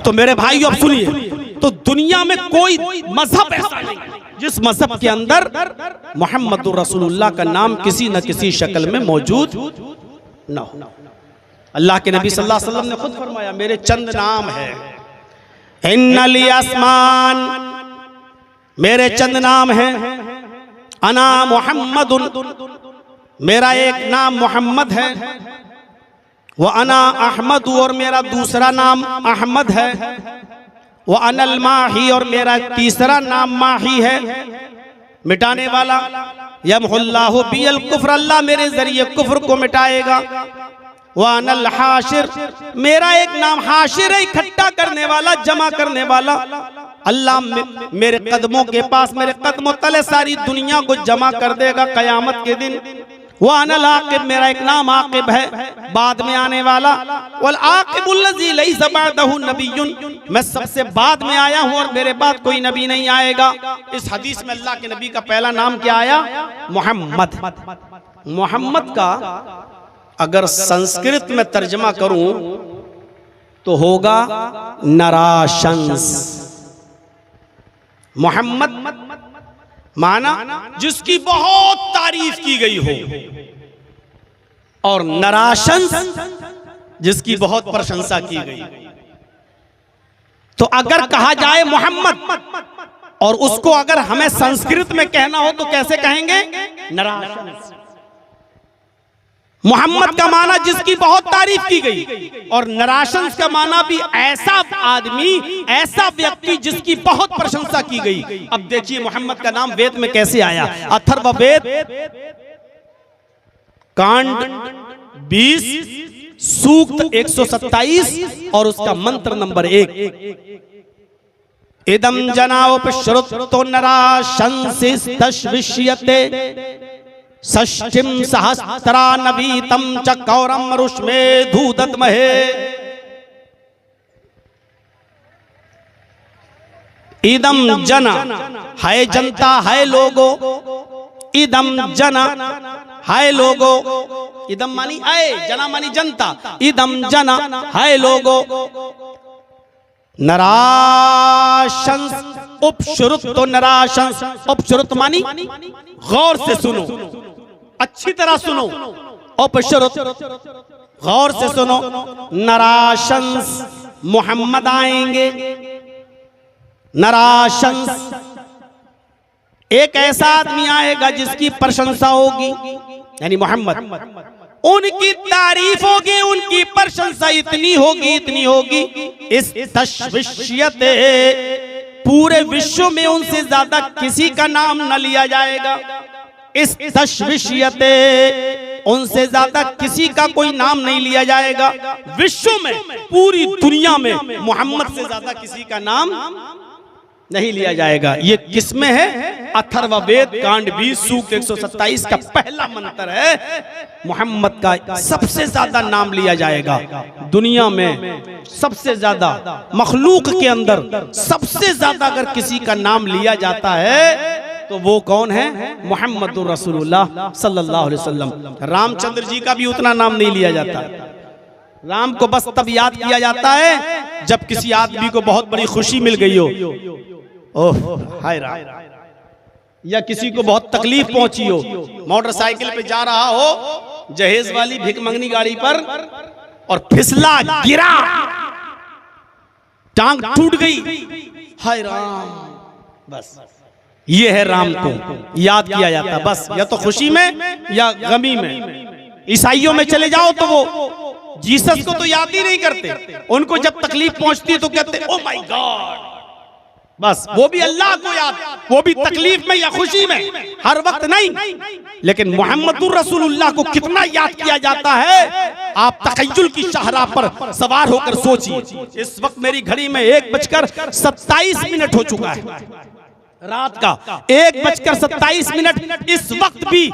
तो मेरे भाई अब सुनिए, तो दुनिया में कोई मजहब ऐसा नहीं जिस मजहब के अंदर मोहम्मदुर रसूलुल्लाह का नाम किसी न किसी शक्ल में मौजूद न हो। अल्लाह के नबी सल्लल्लाहु अलैहि वसल्लम ने खुद फरमाया, मेरे चंद नाम है, इन्नल आसमान, मेरे चंद नाम हैं, अना मोहम्मदुन, मेरा एक नाम मोहम्मद है, वो अना अहमद, और मेरा दूसरा नाम अहमद है, वो अनल माही, और मेरा तीसरा नाम माही है, मिटाने वाला, यमहुल्लाहु बियल कुफ्र, अल्लाह मेरे जरिए कुफ्र को मिटाएगा, वो अनल हाशिर, मेरा एक नाम हाशिर है, इकट्ठा करने वाला, जमा करने वाला, अल्लाह मेरे कदमों के पास, मेरे कदमों तले सारी दुनिया को जमा कर देगा कयामत के दिन। वो अनल आकिब, मेरा एक नाम आकिब है, बाद में आने वाला, वल आकिबुल्लज़ी लैसा बअदहु नबियुन, मैं सबसे बाद में आया हूँ और मेरे बाद कोई नबी नहीं आएगा। इस हदीस में अल्लाह के नबी का पहला नाम क्या आया? मोहम्मद। मोहम्मद का अगर संस्कृत में तर्जमा करूं तो होगा नराशंस। मोहम्मद माना जिसकी बहुत तारीफ की गई हो, और नराशंस जिसकी बहुत प्रशंसा की गई। तो अगर कहा जाए मोहम्मद और उसको अगर हमें संस्कृत में कहना हो तो कैसे कहेंगे? नराशंस। मोहम्मद का माना जिसकी बहुत तारीफ की गई, और नराशंस का माना भी ऐसा आदमी, ऐसा व्यक्ति जिसकी बहुत प्रशंसा की गई। अब देखिए मोहम्मद का नाम वेद में कैसे आया। अथर्ववेद कांड 20 सूक्त 127 और उसका मंत्र नंबर 1, इदम जनाओपश्रुतो नराशंसिस्तश्विष्यते षष्ठिम सहस्त्रा नवीतम च कौरम रुष्मेधु दद्महे। इदम जना है जनता, है लोगो, इदम जना है लोगो, इदम मानी आए, जना मानी जनता, इदम जना है लोगो, नराशंस उपश्रुत, तो नराशंस उपश्रुत मानी गौर से सुनो, अच्छी तरह सुनो, उपश्रुत गौर से सुनो, नराशंस मोहम्मद आएंगे। नराशंस एक ऐसा आदमी आएगा जिसकी प्रशंसा होगी, यानी मोहम्मद, उनकी तारीफ होगी, उनकी प्रशंसा इतनी होगी, इतनी होगी, इस तशविशियते, पूरे विश्व में उनसे ज्यादा किसी का नाम न लिया जाएगा। इस तशविशियते, उनसे ज्यादा किसी का कोई नाम नहीं लिया जाएगा। विश्व में, पूरी दुनिया में मोहम्मद से ज्यादा किसी का नाम नहीं लिया जाएगा। ये किसमें है? अथर्ववेद कांड 20 सूक्त 127 का पहला मंत्र है। मोहम्मद का सबसे ज्यादा नाम लिया जाएगा दुनिया में, सबसे ज्यादा मखलूक के अंदर सबसे ज्यादा अगर किसी का नाम लिया जाता है तो वो कौन है? मोहम्मदुर रसूलुल्लाह सल्लल्लाहु अलैहि वसल्लम। रामचंद्र जी का भी उतना नाम नहीं लिया जाता। राम को बस तब याद किया जाता है जब किसी आदमी को बहुत बड़ी खुशी मिल गई हो, ओह हाय राम, या किसी को बहुत तकलीफ पहुंची हो, मोटरसाइकिल पे जा रहा हो जहेज वाली भिखमंगनी गाड़ी पर और फिसला, गिरा, टांग टूट गई, हाय राम, बस ये है राम को याद किया जाता। बस या तो खुशी में या गमी में। ईसाइयों में चले जाओ तो वो जीसस को तो याद ही नहीं करते, उनको जब तकलीफ पहुंचती है तो कहते ओ माय गॉड, बस वो भी अल्लाह को याद, वो भी तकलीफ में या खुशी में, हर वक्त नहीं। लेकिन मोहम्मदुर रसूलुल्लाह को कितना याद किया जाता है, आप तखय्युल की शाहराह पर सवार होकर सोचिए। इस वक्त मेरी घड़ी में 1:27 हो चुका है रात का, 1:27। इस वक्त भी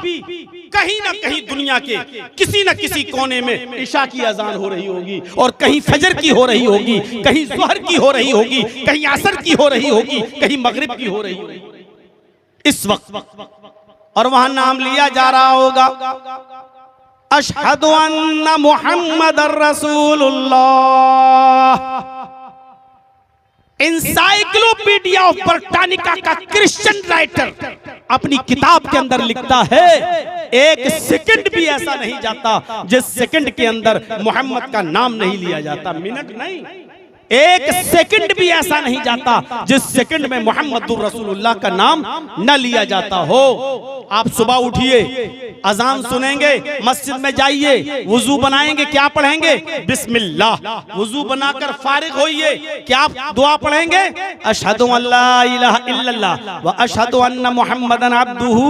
कहीं ना कहीं दुनिया के किसी न किसी कोने में इशा की अजान हो रही होगी, और कहीं फजर की हो रही होगी, कहीं ज़ोहर की हो रही होगी, कहीं असर की हो रही होगी, कहीं मगरिब की हो रही होगी इस वक्त, और वहां नाम लिया जा रहा होगा, अशहदु अन्ना मुहम्मदर रसूलुल्लाह, इंसाइक्लोपीडिया ऑफ ब्रिटानिका का क्रिश्चियन राइटर अपनी किताब के अंदर लिखता है, एक सेकंड भी ऐसा नहीं जाता जिस सेकंड के अंदर मोहम्मद का नाम नहीं लिया जाता। मिनट नहीं, एक सेकंड भी ऐसा नहीं जाता जिस सेकंड में मोहम्मदुर रसूलुल्लाह का नाम न लिया जाता हो। आप सुबह उठिए, अजान सुनेंगे, मस्जिद में जाइए, वुजू बनाएंगे, क्या पढ़ेंगे? बिस्मिल्लाह। वुजू बनाकर फारिग होइए, क्या दुआ पढ़ेंगे? अशहदु अल्ला इलाहा इल्लल्लाह व अशहदु अन्ना मुहम्मदन अब्दुहु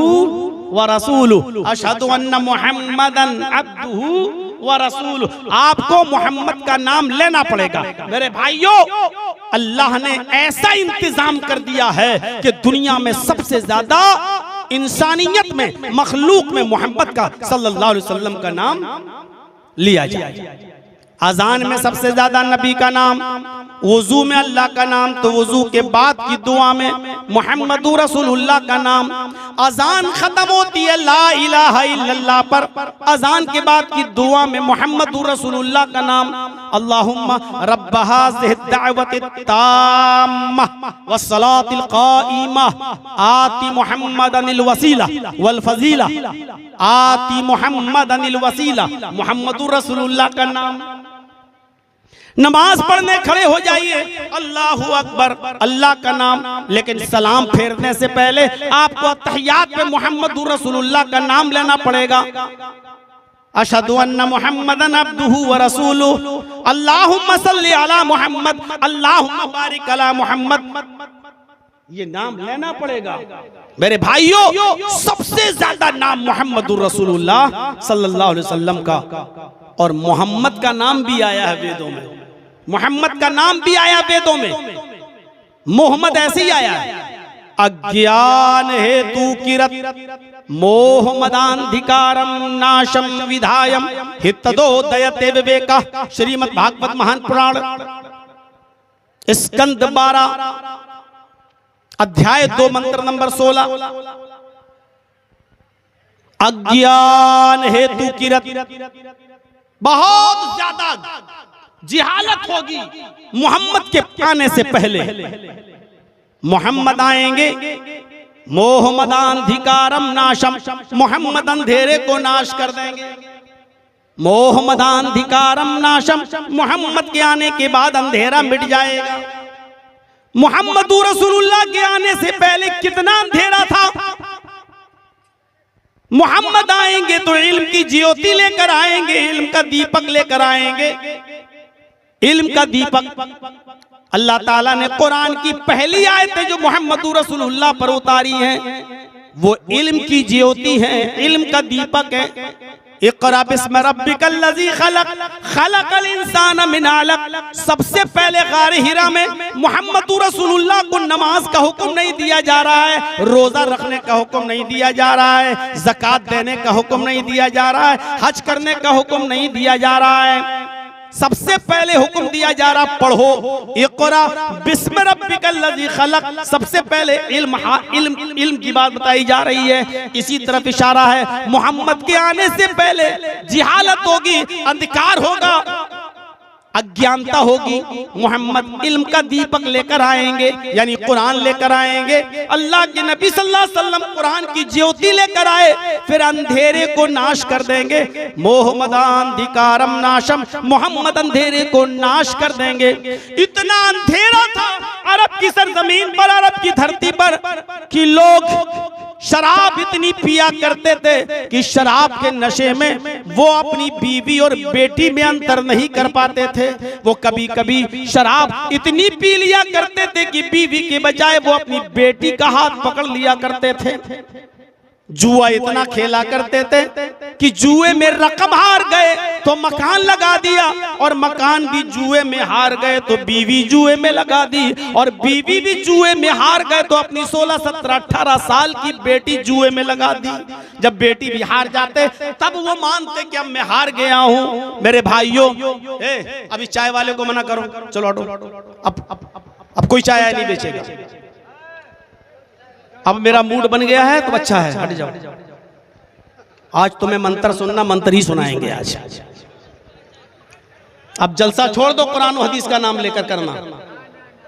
व रसूलुहु। अशहदु अन्ना मुहम्मदन अब्दुहु व रसूलुहु। आपको मोहम्मद का नाम लेना पड़ेगा। मेरे भाइयों, अल्लाह ने ऐसा इंतजाम कर दिया है कि दुनिया में सबसे ज्यादा इंसानियत में, मखलूक में मोहम्मद का सल्लल्लाहु अलैहि वसल्लम का नाम लिया जाए। अजान में सबसे ज्यादा नबी का नाम, वुजू में अल्लाह का नाम, तो वुजू के बाद की दुआ में मुहम्मदुर रसूलुल्लाह का नाम। अजान खत्म होती है ला इलाहा इल्लल्लाह पर, अजान के बाद की दुआ में मुहम्मदुर रसूलुल्लाह का नाम। अल्लाहुम्मा रब्ब हाज़िहि दावति ताम्मा वस्सलातिल क़ाइमा आति मुहम्मदनिल वसीला वल फजीला। आति मुहम्मदनिल वसीला, मुहम्मदुर रसूलुल्लाह का नाम। नमाज पढ़ने खड़े हो जाइए, अल्लाहु अकबर, अल्लाह का नाम। लेकिन सलाम फेरने से पहले आपको तहियात में मुहम्मदुर रसूलुल्लाह का नाम लेना पड़ेगा। अशहदु अन्ना मुहम्मदन अब्दुहु व रसूलुहु। अल्लाहुम्मा सल्लि अला मुहम्मद, अल्लाहुम्मा बारिक अला मुहम्मद। ये नाम लेना पड़ेगा। मेरे भाइयों, सबसे ज्यादा नाम मुहम्मदुर रसूलुल्लाह सल्लल्लाहु अलैहि वसल्लम का, और मोहम्मद का नाम भी आया है वेदों में। मोहम्मद का नाम भी आया वेदों में, मोहम्मद ऐसे ही आया है। अज्ञान हेतु किरत मोह मदांधिकारम नाशम विधायम हितदोदयते विवेका। श्रीमद् भागवत महान पुराण स्कंद 12 अध्याय 2 मंत्र नंबर 16। अज्ञान हेतु किरत, बहुत ज्यादा जिहालत होगी मोहम्मद के आने से पहले। मोहम्मद आएंगे, मोह मदांधिकारम नाशम, मोहम्मद अंधेरे को नाश कर देंगे। मोह मदांधिकारम नाशम, मोहम्मद के आने के बाद अंधेरा मिट जाएगा। मुहम्मदुर रसूलुल्लाह के आने से पहले कितना अंधेरा था। मोहम्मद आएंगे तो इल्म की ज्योति लेकर आएंगे, इल्म का दीपक लेकर आएंगे। इल्म का दीपक अल्लाह ताला ने कुरान की पहली आयतें जो मुहम्मदुर रसूलुल्लाह पर उतारी हैं, वो इल्म की ज्योति है, इल्म का दीपक है। इक़रा बिस्मि रब्बिकल लज़ी खलक़, खलक़ल इंसान मिन अलक़। सबसे पहले गारे हिरा में मुहम्मदुर रसूलुल्लाह को नमाज का हुक्म नहीं दिया जा रहा है, रोजा रखने का हुक्म नहीं दिया जा रहा है, ज़कात देने का हुक्म नहीं दिया जा रहा है, हज करने का हुक्म नहीं दिया जा रहा है। सबसे पहले हुक्म दिया जा रहा, पढ़ो, इक़रा बिस्मि रब्बिकल लज़ी खलक़। सबसे पहले इल्म की बात बताई जा रही है। इसी तरफ इशारा है, मोहम्मद के आने से पहले जिहालत होगी, अंधकार होगा, अज्ञानता होगी। मोहम्मद इल्म का दीपक लेकर आएंगे, यानी कुरान लेकर आएंगे। अल्लाह के नबी सल्लल्लाहु अलैहि वसल्लम कुरान की ज्योति लेकर आए, फिर अंधेरे को नाश कर देंगे। मोह मदांधिकारम नाशम, मोहम्मद अंधेरे को नाश कर देंगे। इतना अंधेरा था अरब की सरजमीन पर, अरब की धरती पर, कि लोग शराब इतनी पिया करते थे कि शराब के नशे में वो अपनी बीवी और बेटी में अंतर नहीं कर पाते थे। वो कभी कभी शराब इतनी पी लिया करते थे कि बीवी के बजाय वो अपनी बेटी का हाथ पकड़ लिया करते थे। जुआ इतना खेला करते थे कि जुए में रकम हार गए तो मकान लगा दिया, और मकान भी जुए में हार गए तो बीवी जुए में लगा दी, और बीवी भी जुए में हार गए तो अपनी 16, 17, 18 साल की बेटी जुए में लगा दी। जब बेटी भी हार जाते तब वो मानते कि अब मैं हार गया हूं। मेरे भाइयों, अभी चाय वाले को मना करो, चलो हटो, अब कोई चाय नहीं बेचेगा। अब मेरा मूड बन गया है तो अच्छा है, हट जाओ। आज तुम्हें मंत्र सुनना, मंत्र ही सुनाएंगे आज। अब जलसा छोड़ दो, कुरान और हदीस का नाम लेकर करना।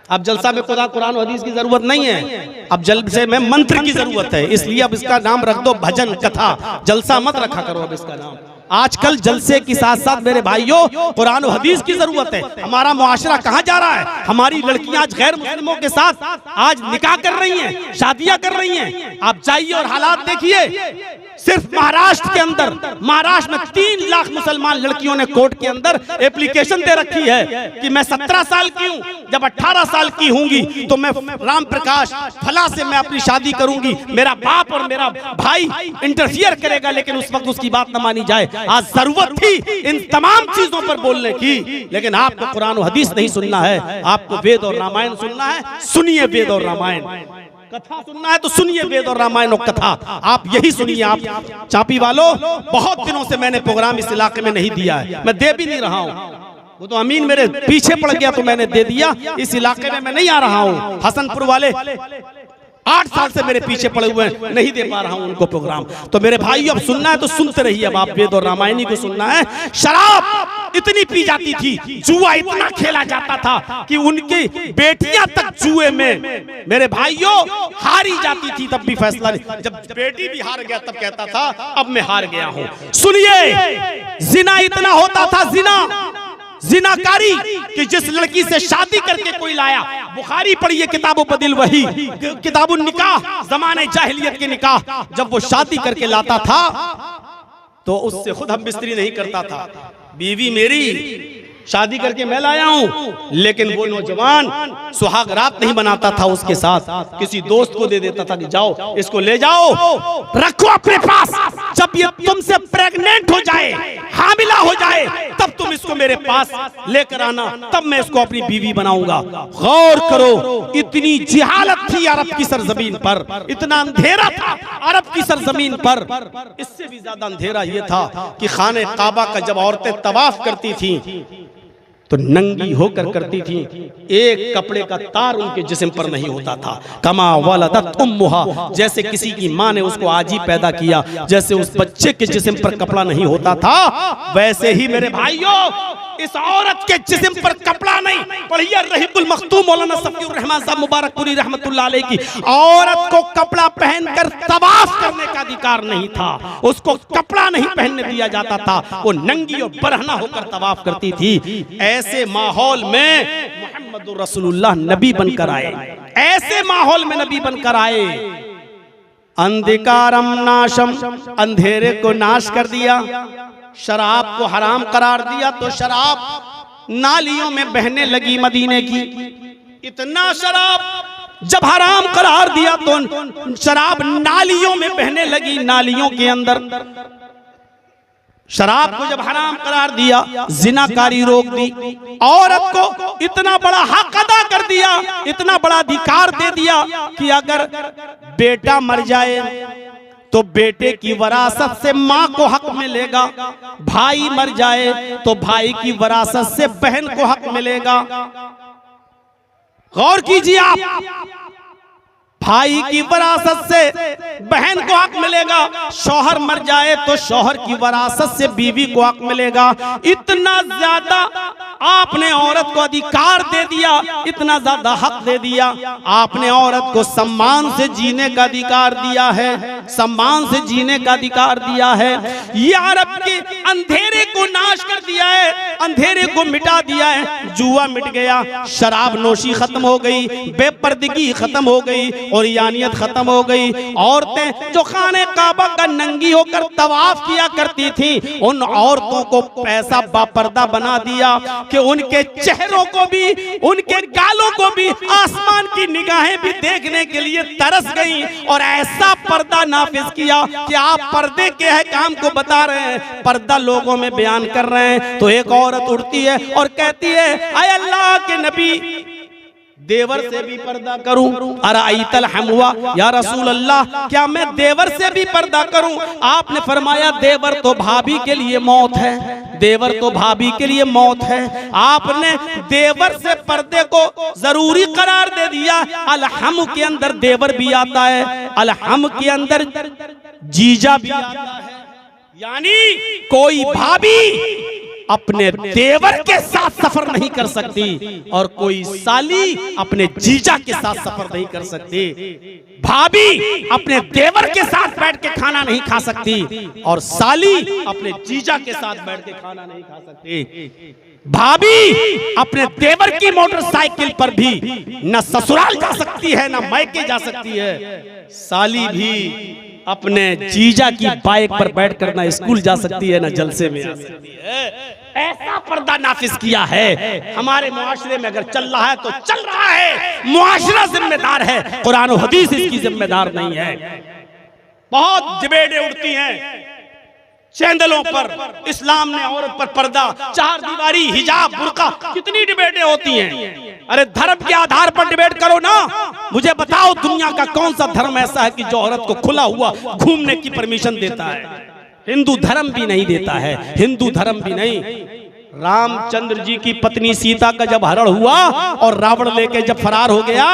अब जलसा में खुदा कुरान और हदीस की जरूरत नहीं है, अब जलसे में मंत्र की जरूरत है। इसलिए अब इसका नाम रख दो भजन कथा, जलसा मत रखा करो अब इसका नाम। आजकल जलसे के साथ साथ मेरे भाइयों कुरान और हदीस की जरूरत है। हमारा मुआशरा कहाँ जा रहा है? हमारी लड़कियां आज गैर मुस्लिमों के साथ आज निकाह कर रही हैं, शादियां कर रही हैं। आप जाइए और हालात देखिए। सिर्फ महाराष्ट्र के अंदर, महाराष्ट्र में 3 लाख मुसलमान लड़कियों ने कोर्ट के अंदर एप्लीकेशन दे रखी है कि मैं 17 साल की हूं, जब 18 साल की होंगी तो मैं राम प्रकाश फला से मैं अपनी शादी करूंगी। मेरा बाप और मेरा भाई इंटरफियर करेगा, लेकिन उस वक्त उसकी बात न मानी जाए। आज जरूरत थी इन तमाम चीजों पर बोलने की, लेकिन आपको कुरान और हदीस नहीं सुनना है, आपको वेद और रामायण सुनना है। सुनिए वेद और रामायण। कथा सुनना है तो सुनिए वेद और रामायण और कथा, आप यही सुनिए। आप चापी वालों, बहुत दिनों से मैंने प्रोग्राम इस इलाके में नहीं दिया है, मैं दे भी नहीं रहा हूँ। वो तो अमीन मेरे पीछे पड़ गया तो मैंने दे दिया। इस इलाके में मैं नहीं आ रहा हूँ। हसनपुर वाले 8 साल से मेरे पीछे पड़े हुए हैं, नहीं दे पा रहा हूं उनको प्रोग्राम। तो मेरे भाई अब सुनना है तो सुनते रहिए। अब आप वेद और रामायणी को सुनना है। शराब इतनी पी जाती थी, जुआ इतना खेला जाता था कि उनकी बेटियां तक जुए में मेरे भाइयों हारी जाती थी। तब भी फैसला नहीं, जब बेटी भी हार गया तब कहता था अब मैं हार गया हूं। सुनिए, जिना इतना होता था, जिनाकारी कि जिस लड़की से शादी करके कोई लाया, बुखारी पढ़िए किताबों बदिल वही किताबुन निकाह, जमाने जाहिलियत के निकाह, जब वो शादी करके लाता था तो उससे खुद हम बिस्तरी नहीं करता था। बीवी मेरी शादी करके मैं लाया हूं, लेकिन वो नौजवान सुहाग रात नहीं बनाता था उसके साथ, किसी दोस्त को दे देता था कि जाओ इसको ले जाओ, रखो अपने पास, जब ये तुमसे प्रेग्नेंट हो जाए, हामिला हो जाए, तब तुम इसको मेरे पास लेकर आना, तब मैं इसको अपनी बीवी बनाऊंगा। गौर करो, इतनी जिहालत थी अरब की सरजमीन पर, इतना अंधेरा था अरब की सरजमीन पर। इससे भी ज्यादा अंधेरा यह था कि खाने काबा का जब औरतें तवाफ करती थी तो नंगी होकर करती थी, एक कपड़े का तार उनके जिस्म पर नहीं होता था। कमा वलदत उम्मुहा, जैसे किसी की माँ ने उसको आज ही पैदा किया, जैसे उस बच्चे के जिस्म पर कपड़ा नहीं होता था, वैसे ही मेरे भाइयों इस औरत के जिस्म पर कपड़ा नहीं। पढ़िए रहीकुल मखतूम मौलाना सफीउर रहमान साहब मुबारकपुरी रहमतुल्लाह अलैह की, औरत को कपड़ा पहनकर तवाफ करने का अधिकार नहीं था, उसको कपड़ा नहीं पहनने दिया जाता था, वो नंगी और बरहना होकर तवाफ करती थी। ऐसे माहौल में मुहम्मदुर रसूलुल्लाह नबी बनकर आए, ऐसे माहौल में नबी बनकर आए। अंधकारम नाशम, अंधेरे को नाश कर दिया, शराब को हराम करार दिया, तो शराब नालियों में बहने लगी मदीने की। इतना शराब जब हराम करार दिया तो शराब नालियों में बहने लगी, नालियों के अंदर। शराब को जब हराम करार दिया, जिनाकारी रोक दी, औरत को इतना बड़ा हक अदा कर दिया, इतना बड़ा अधिकार दे दिया कि अगर बेटा मर जाए तो बेटे की वरासत से माँ को हक मिलेगा, भाई मर जाए तो भाई की वरासत से बहन को हक मिलेगा। गौर कीजिए आप, भाई की वरासत से बहन को हक मिलेगा, शौहर मर जाए तो शौहर की वरासत से बीवी को हक मिलेगा। इतना ज्यादा आपने औरत को अधिकार दे दिया, इतना ज्यादा हक दे दिया। आपने औरत को सम्मान से जीने का अधिकार दिया है, सम्मान से जीने का अधिकार दिया है। ये अरब के अंधेरे को नाश कर दिया है, अंधेरे को मिटा दिया है। जुआ मिट गया, शराब नोशी खत्म हो गई, बेपर्दगी खत्म हो गई और यानियत खत्म हो गई। औरतें जो खाने काबा का नंगी होकर तवाफ किया करती थी, उन औरतों को पैसा बापर्दा बना दिया कि उनके चेहरों को भी, उनके गालों को भी आसमान की निगाहें भी देखने के लिए तरस गई। और ऐसा पर्दा नाफिज किया कि आप पर्दे के है काम को बता रहे हैं, पर्दा लोगों में बयान कर रहे हैं। तो एक औरत उठती है और कहती है, ऐ अल्लाह के नबी, देवर से भी पर्दा करूं? अराइतल हमुआ, या रसूल अल्लाह, क्या मैं देवर से भी पर्दा करूं? आपने फरमाया देवर तो भाभी के लिए मौत है, देवर तो भाभी के लिए मौत है। आपने देवर से पर्दे को जरूरी करार दे दिया। अलहम के अंदर देवर भी आता है, अलहम के अंदर जीजा भी आता है, यानी कोई भाभी अपने देवर के साथ सफर नहीं कर सकती और कोई साली अपने जीजा के साथ सफर नहीं कर सकती। भाभी अपने देवर के साथ बैठ के खाना नहीं खा सकती और साली अपने जीजा के साथ बैठ के खाना नहीं खा सकती। भाभी अपने देवर की मोटरसाइकिल पर भी न ससुराल जा सकती है न मायके जा सकती है। साली भी अपने जीजा की बाइक पर बैठकर ना स्कूल जा सकती है ना जलसे में आ सकती है। ऐसा पर्दा नाफिज किया है हमारे मुआशरे में। अगर चल रहा है तो चल रहा है, मुआशरा जिम्मेदार है, कुरान और हदीस इसकी जिम्मेदार नहीं है। बहुत डिबेटें उठती हैं चैनलों पर, इस्लाम ने औरत पर पर्दा, चार दीवारी, हिजाब, बुर्का, कितनी डिबेटें होती हैं। अरे धर्म के आधार पर डिबेट करो ना। मुझे बताओ दुनिया का कौन सा धर्म ऐसा है कि जो औरत को खुला हुआ घूमने की परमिशन देता है? हिंदू धर्म भी नहीं देता है, हिंदू धर्म भी नहीं। रामचंद्र जी की पत्नी सीता का जब हरण हुआ और रावण लेके जब फरार हो गया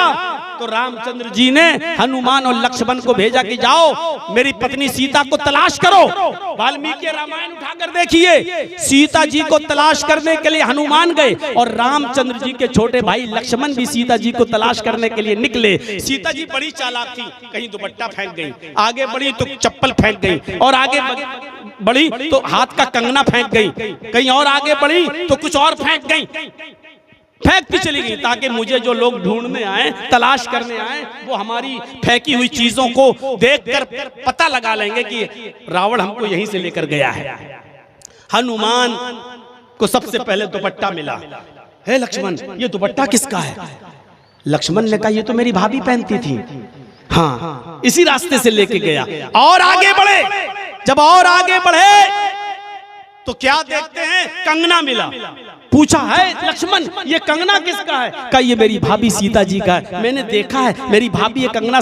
तो रामचंद्र जी ने हनुमान और लक्ष्मण को भेजा कि जाओ मेरी पत्नी सीता को तलाश करो। वाल्मीकि रामायण उठाकर देखिए, सीता जी को तलाश करने के लिए हनुमान गए और रामचंद्र जी के छोटे भाई लक्ष्मण भी सीता जी को तलाश करने के लिए निकले। सीता जी बड़ी चालाक थी, कहीं दुपट्टा फेंक गई, आगे बढ़ी तो चप्पल फेंक गई, और आगे बढ़ी तो हाथ का कंगना फेंक गई, कहीं और आगे बढ़ी तो कुछ और फेंक गई, फेंकती चली गई, ताकि मुझे जो लोग ढूंढने आए, तलाश करने आए, वो हमारी फेंकी हुई चीजों को देखकर पता लगा लेंगे कि रावण हमको यहीं से लेकर गया है। हनुमान को सबसे पहले दुपट्टा मिला। हे लक्ष्मण, ये दुपट्टा किसका है? लक्ष्मण ने कहा ये तो मेरी भाभी पहनती थी। हाँ, इसी रास्ते से लेके गया और आगे बढ़े। जब और आगे बढ़े तो क्या देखते हैं, कंगना मिला। पूछा है लक्ष्मण ये कंगना किसका है? कहा ये मेरी भाभी सीता जी का है, मैंने देखा है मेरी भाभी ये कंगना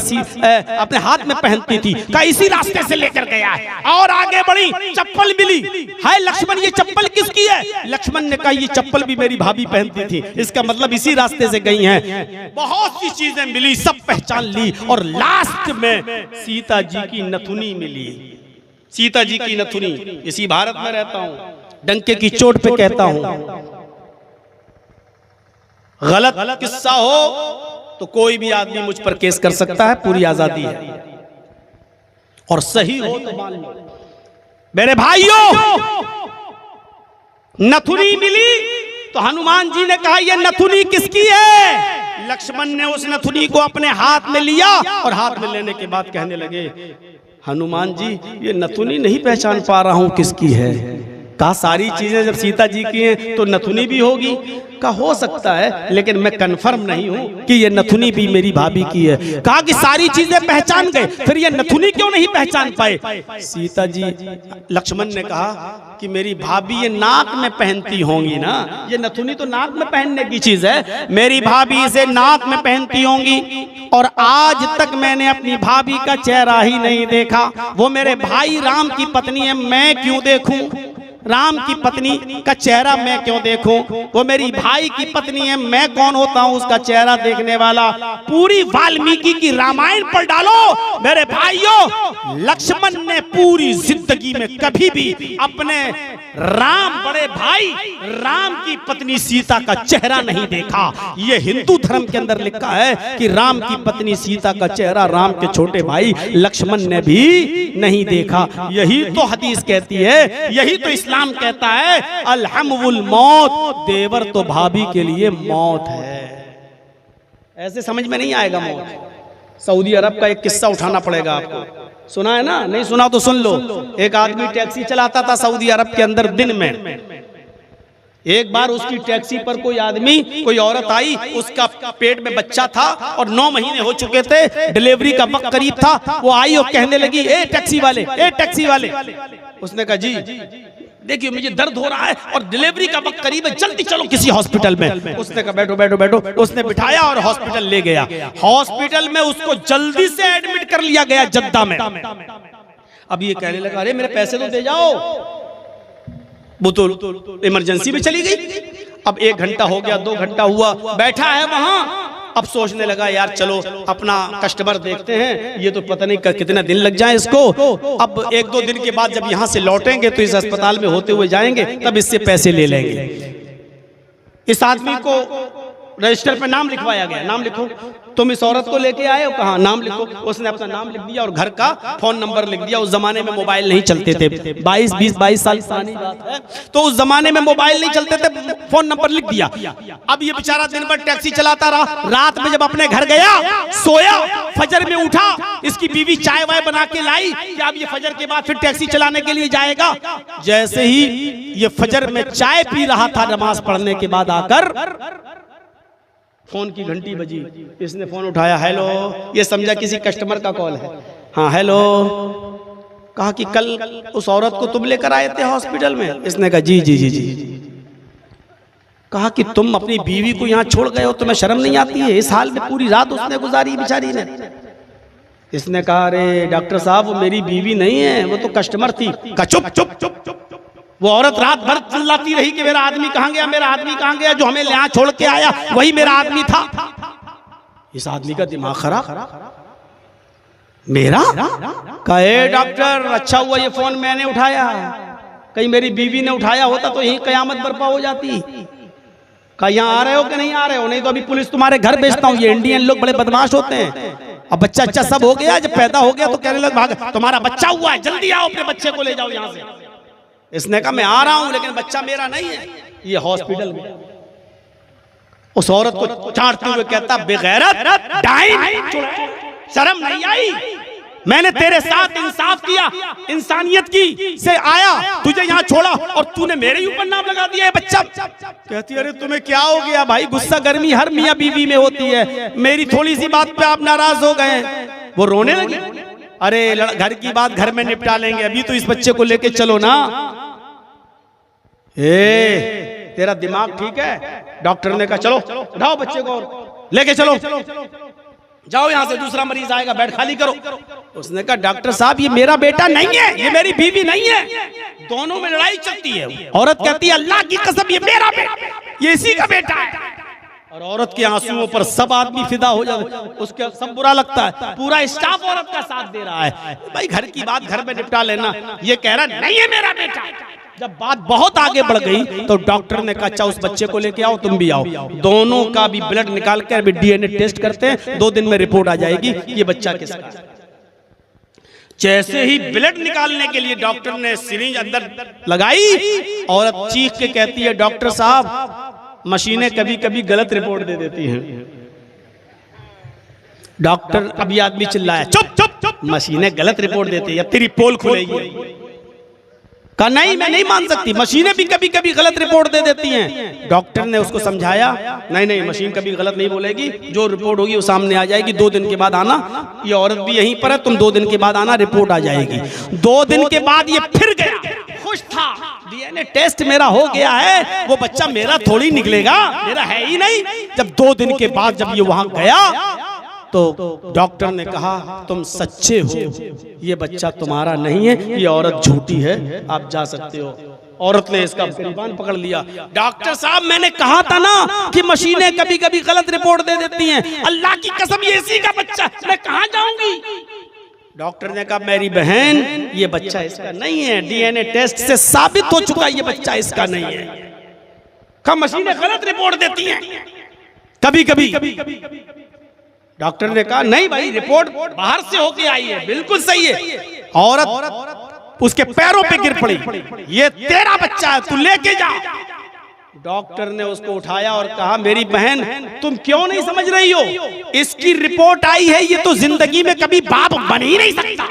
अपने हाथ में पहनती थी। कहा इसी रास्ते से लेकर गया है। और आगे बढ़ी, चप्पल मिली। है लक्ष्मण ये चप्पल किसकी है? लक्ष्मण ने कहा ये चप्पल भी मेरी भाभी पहनती थी, इसका मतलब इसी रास्ते से गई हैं। बहुत सी चीजें मिली, सब पहचान ली और लास्ट में सीता जी की नथुनी मिली। सीता जी की नथुनी, इसी भारत में रहता हूं, डंके की चोट पे कहता हूं, गलत किस्सा हो तो कोई भी आदमी मुझ पर केस कर सकता है, पूरी आजादी है, और सही हो तो मान लो। मेरे भाइयों, नथुनी मिली तो हनुमान जी ने कहा ये नथुनी किसकी है? लक्ष्मण ने उस नथुनी को अपने हाथ में लिया और हाथ में लेने के बाद कहने लगे हनुमान जी ये नथुनी नहीं पहचान पा रहा हूं किसकी है। कहा सारी चीजें जब सीता जी की हैं तो नथुनी भी होगी। कहा हो सकता है लेकिन मैं कंफर्म नहीं हूं कि ये नथुनी भी मेरी भाभी की है। कहा कि सारी चीजें पहचान गए, फिर ये नथुनी क्यों नहीं पहचान पाए? सीता जी, लक्ष्मण ने कहा कि मेरी भाभी ये नाक में पहनती होंगी ना, ये नथुनी तो नाक में पहनने की चीज है, मेरी भाभी इसे नाक में पहनती होंगी। और आज तक मैंने अपनी भाभी का चेहरा ही नहीं देखा। वो मेरे भाई राम की पत्नी है, मैं क्यों देखूं? राम की पत्नी का चेहरा मैं क्यों देखूं? वो मेरी भाई की पत्नी है, मैं कौन होता हूं उसका चेहरा देखने वाला? पूरी वाल्मीकि की रामायण पढ़ डालो मेरे भाइयों। लक्ष्मण ने पूरी जिंदगी में कभी भी अपने राम बड़े भाई राम की पत्नी सीता का चेहरा नहीं देखा। ये हिंदू धर्म के अंदर लिखा है कि राम की पत्नी सीता का चेहरा राम के छोटे भाई लक्ष्मण ने भी नहीं देखा। यही तो हदीस कहती है, यही तो इस्लाम कहता है, अलहमुल मौत, देवर तो भाभी के लिए मौत है। ऐसे समझ में नहीं आएगा मौत। सऊदी अरब का एक किस्सा उठाना पड़ेगा आपको, सुना है ना? नहीं सुना तो सुन लो। एक आदमी टैक्सी चलाता था सऊदी अरब के अंदर दिन में। एक बार उसकी टैक्सी पर कोई आदमी, कोई औरत आई, उसका पेट में बच्चा था और 9 महीने हो चुके थे, डिलीवरी का वक्त करीब था। वो आई और कहने लगी ए टैक्सी वाले, ए टैक्सी वाले। उसने कहा जी देखिए मुझे दर्द हो रहा है और डिलीवरी का वक्त करीब है, जल्दी चलो किसी हॉस्पिटल में। उसने कहा बैठो बैठो बैठो। उसने बिठाया और हॉस्पिटल ले गया। हॉस्पिटल में उसको जल्दी से एडमिट कर लिया गया जद्दा में। अब ये कहने लगा अरे मेरे पैसे तो दे जाओ। वो तो इमरजेंसी में चली गई। अब 1 घंटा हो गया, 2 घंटा हुआ, बैठा है वहां। अब सोचने लगा यार चलो अपना कस्टमर देखते हैं, ये तो पता नहीं कितना दिन लग जाए इसको। अब 1-2 दिन के बाद जब यहाँ से लौटेंगे तो इस अस्पताल में होते हुए जाएंगे, तब इससे पैसे ले लेंगे। इस आदमी को रजिस्टर पे नाम लिखवाया गया, नाम लिखो, तुम इस औरत को लेके आए हो, कहाँ, नाम लिखो। उसने अपना नाम लिख दिया और घर का फोन नंबर लिख दिया। उस जमाने में मोबाइल नहीं चलते थे, 22 साल पुरानी बात है, तो उस जमाने में मोबाइल नहीं चलते थे, फोन नंबर लिख दिया। अब ये बेचारा दिन भर टैक्सी चलाता रहा, रात में जब अपने घर गया, सोया, फजर में उठा, इसकी बीवी चाय वाय बना के लाई कि अब ये फजर के बाद फिर टैक्सी चलाने के लिए जाएगा। जैसे ही ये फजर में चाय पी रहा था, नमाज पढ़ने के बाद आकर फोन की घंटी बजी, इसने फोन उठाया, हेलो, ये समझा किसी कस्टमर का कॉल है। हाँ हेलो, कहा कि कल उस औरत को तुम लेकर आए थे हॉस्पिटल में। इसने कहा जी जी जी जी। कहा कि तुम अपनी बीवी को यहाँ छोड़ गए हो, तुम्हें शर्म नहीं आती है? इस हाल में पूरी रात उसने गुजारी बेचारी ने। इसने कहा अरे डॉक्टर साहब वो मेरी बीवी नहीं है, वो तो कस्टमर थी। कहा चुप चुप चुप चुप। वो औरत रात भर चिल्लाती रही कि मेरा आदमी कहाँ गया, मेरा आदमी कहाँ गया, जो हमें यहाँ छोड़ के आया वही मेरा आदमी था। इस आदमी का दिमाग खराब, मेरा कहे डॉक्टर अच्छा हुआ ये फोन मैंने उठाया, कहीं मेरी बीवी ने उठाया होता तो यही कयामत बर्पा हो जाती। कहा यहाँ आ रहे हो कि नहीं आ रहे हो? नहीं तो अभी पुलिस तुम्हारे घर भेजता हूँ। ये इंडियन लोग बड़े बदमाश होते हैं। अब बच्चा अच्छा सब हो गया, जब पैदा हो गया तो कहने लगे भाग, तुम्हारा बच्चा हुआ है, जल्दी आओ अपने बच्चे को ले जाओ यहाँ से। इसने कहा मैं आ रहा हूं लेकिन बच्चा मेरा नहीं है। ये हॉस्पिटल में उस औरत को चाटते हुए कहता बेगैरत, डाइन, शर्म नहीं आई? मैंने तेरे साथ इंसाफ किया, इंसानियत की से आया, तुझे यहाँ छोड़ा और तूने मेरे ऊपर नाम लगा दिया है बच्चा। कहती अरे तुम्हें क्या हो गया भाई, गुस्सा गर्मी हर मियाँ बीवी में होती है, मेरी थोड़ी सी बात पे आप नाराज हो गए। वो रोने लगी, अरे घर की बात घर में निपटा लेंगे, अभी तो इस बच्चे को लेके चलो ना। तेरा दिमाग ठीक है? डॉक्टर ने कहा चलो उठाओ बच्चे को और लेके चलो, जाओ यहाँ से, दूसरा मरीज आएगा, बेड खाली करो। उसने कहा डॉक्टर साहब ये मेरा बेटा नहीं है, ये मेरी बीवी नहीं है। दोनों में लड़ाई चलती है। औरत कहती है अल्लाह की कसम ये मेरा बेटा, ये इसी का बेटा है। और औरत के आंसुओं पर सब आदमी फिदा हो जाते, उसके सब बुरा लगता है, पूरा स्टाफ औरत का साथ दे रहा है। भाई घर की बात घर में निपटा लेना। ये कह रहा नहीं है मेरा बेटा। जब बात बहुत आगे बढ़ गई तो डॉक्टर ने कहा अच्छा उस बच्चे को लेके आओ, तुम भी आओ, दोनों का भी ब्लड निकाल कर अभी डीएनए टेस्ट करते हैं, 2 दिन में रिपोर्ट आ जाएगी ये बच्चा किसका है। जैसे ही ब्लड निकालने के लिए डॉक्टर ने सिरिंज अंदर लगाई, औरत चीख के कहती है डॉक्टर साहब मशीनें कभी कभी गलत रिपोर्ट दे देती हैं। डॉक्टर, अभी आदमी चिल्लाया चुप चुप चुप, मशीनें गलत रिपोर्ट देती है, अब तेरी पोल खुलेगी। कहा नहीं मैं नहीं मान सकती, मशीनें भी कभी कभी गलत रिपोर्ट दे देती हैं। डॉक्टर ने उसको समझाया नहीं नहीं मशीन कभी गलत नहीं बोलेगी, जो रिपोर्ट होगी वो सामने आ जाएगी, 2 दिन के बाद आना। ये औरत भी यहीं पर है, तुम 2 दिन के बाद आना, रिपोर्ट आ जाएगी। 2 दिन के बाद ये फिर गया, खुश था, डीएनए टेस्ट मेरा हो गया है, वो बच्चा मेरा थोड़ी निकलेगा, मेरा है ही नहीं। जब 2 दिन के बाद जब ये वहां गया तो डॉक्टर ने कहा तुम सच्चे हो, ये बच्चा तुम्हारा नहीं है, ये औरत झूठी है, आप जा सकते हो। औरत ने इसका गिरबान पकड़ लिया। डॉक्टर साहब मैंने कहा था ना कि मशीनें कभी कभी गलत रिपोर्ट दे देती हैं, अल्लाह की कसम ये इसी का बच्चा, मैं कहाँ जाऊंगी। डॉक्टर ने कहा मेरी बहन ये बच्चा इसका नहीं है, डीएनए टेस्ट से साबित हो चुका ये बच्चा इसका नहीं है। कहा मशीनें गलत रिपोर्ट देती हैं कभी कभी। डॉक्टर ने कहा नहीं भाई रिपोर्ट बाहर से होके आई है, बिल्कुल सही है। औरत उसके पैरों पे गिर पड़ी, ये तेरा बच्चा है, तू लेके जा। डॉक्टर ने उसको उठाया और कहा मेरी बहन तुम क्यों नहीं समझ रही हो, इसकी रिपोर्ट आई है, ये तो जिंदगी में कभी बाप बन ही नहीं सकता,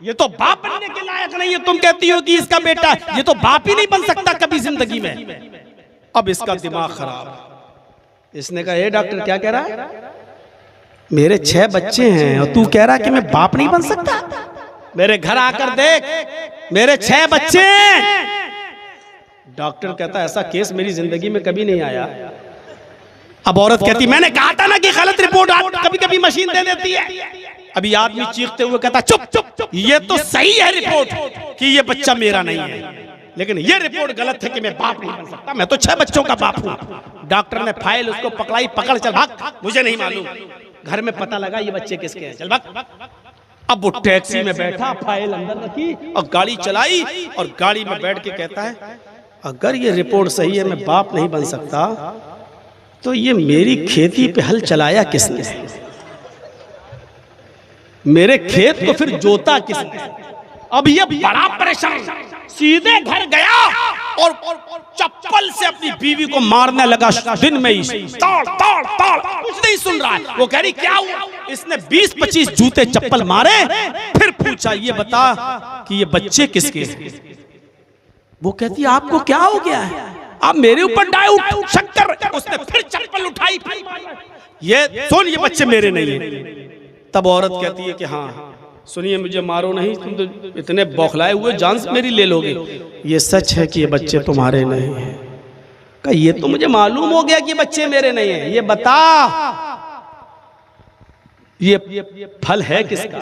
ये तो बाप बनने के लायक नहीं है। तुम कहती हो कि इसका बेटा है, ये तो बाप ही नहीं बन सकता कभी जिंदगी में। अब इसका दिमाग खराब। इसने कहा हे डॉक्टर क्या कह रहा है, मेरे 6 बच्चे हैं और तू कह रहा कि मैं बाप नहीं बन सकता। मेरे घर आकर देख, मेरे 6 बच्चे हैं। डॉक्टर कहता ऐसा केस मेरी जिंदगी में कभी नहीं आया। अब औरत कहती मैंने कहा था ना कि गलत रिपोर्ट कभी कभी मशीन दे देती है। अभी आदमी चीखते हुए कहता चुप चुप चुप, ये तो सही है रिपोर्ट कि ये बच्चा मेरा नहीं है, लेकिन ये रिपोर्ट गलत है कि मैं बाप नहीं बन सकता, मैं तो 6 बच्चों का बाप हूं। डॉक्टर ने फाइल उसको पकड़ाई, पकड़ चल भाग, मुझे नहीं मालूम। घर में पता लगा ये बच्चे किसके हैं, चल भाग। अब वो टैक्सी में बैठा, फाइल अंदर रखी और गाड़ी चलाई, और गाड़ी में बैठ के कहता है अगर ये रिपोर्ट सही है मैं बाप नहीं बन सकता तो ये मेरी खेती पे हल चलाया किसने, मेरे खेत को फिर जोता किसने। अब ये बड़ा परेशान, सीधे घर गया और चप्पल से अपनी बीवी को मारने लगा दिन में ही, ताड़ ताड़ ताड़, कुछ नहीं सुन रहा है। वो कह रही क्या हुआ, इसने 20-25 जूते चप्पल मारे, फिर पूछा ये बता कि ये बच्चे किसके हैं। वो कहती आपको क्या हो गया है, आप मेरे ऊपर डाउट शक्कर। उसने फिर चप्पल उठाई, ये सुन ये बच्चे मेरे नहीं है। तब औरत कहती है कि हाँ सुनिए मुझे मारो नहीं, तुम तो इतने बौखलाए हुए जान से मेरी ले लोगे। ये सच है कि ये बच्चे तुम्हारे नहीं हैं। कहा ये तो मुझे मालूम हो गया कि बच्चे मेरे नहीं हैं, ये बता ये फल है किसका,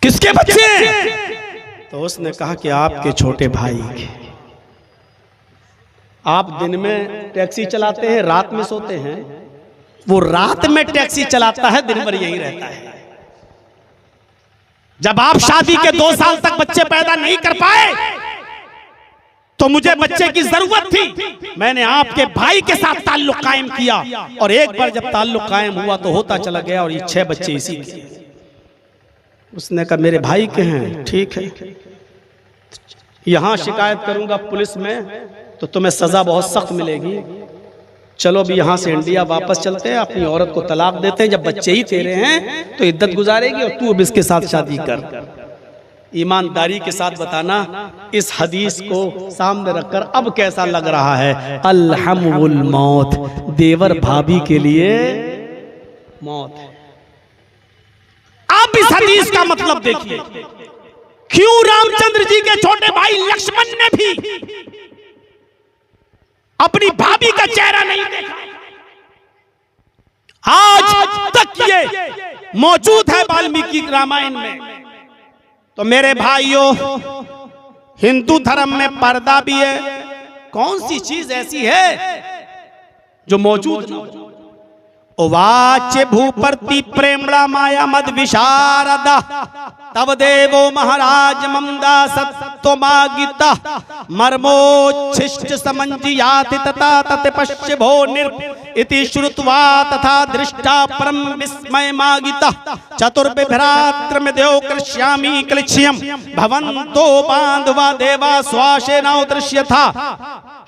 किसके बच्चे। तो उसने कहा कि आपके छोटे भाई के। आप दिन में टैक्सी चलाते हैं, रात में सोते हैं, वो रात में टैक्सी चलाता है, दिन भर यही रहता है। जब आप शादी के 2 साल तक बच्चे पैदा नहीं कर पाए तो मुझे बच्चे की जरूरत थी, मैंने आपके भाई के साथ ताल्लुक कायम किया, और एक बार जब ताल्लुक कायम हुआ तो होता चला गया, और ये 6 बच्चे इसी के। उसने कहा मेरे भाई के हैं, ठीक है यहां शिकायत करूंगा पुलिस में तो तुम्हें सजा बहुत सख्त मिलेगी, चलो अभी यहां से इंडिया वापस चलते हैं, अपनी औरत को तलाक देते हैं, जब बच्चे ही तेरे हैं तो इद्दत गुजारेगी और तू अब इसके साथ शादी कर। ईमानदारी के साथ बताना इस हदीस को सामने रखकर अब कैसा लग रहा है। अलहमुल मौत, देवर भाभी के लिए मौत है। अब इस हदीस का मतलब देखिए, क्यों रामचंद्र जी के छोटे भाई लक्ष्मण ने भी अपनी भाभी का चेहरा नहीं देखा। आज तक ये मौजूद है वाल्मीकि रामायण में। तो मेरे भाइयों, हिंदू धर्म में पर्दा भी है, कौन सी चीज ऐसी है जो मौजूद न हो। उवाच भूपर्ति प्रेमणा माया मद विशारदा तब देवो महाराज ममदा सत्वमागिता मर्मोच्छिष्ट समंजियाति तथा तत् पश्य भो निर् इति श्रुत्वा तथा दृष्टा परम विस्मय मागिता चतुर्विभ्रात्र में देव कृष्यामि क्लिश्यम भवन्तो बांधवा देवा स्वाशेना दृश्य था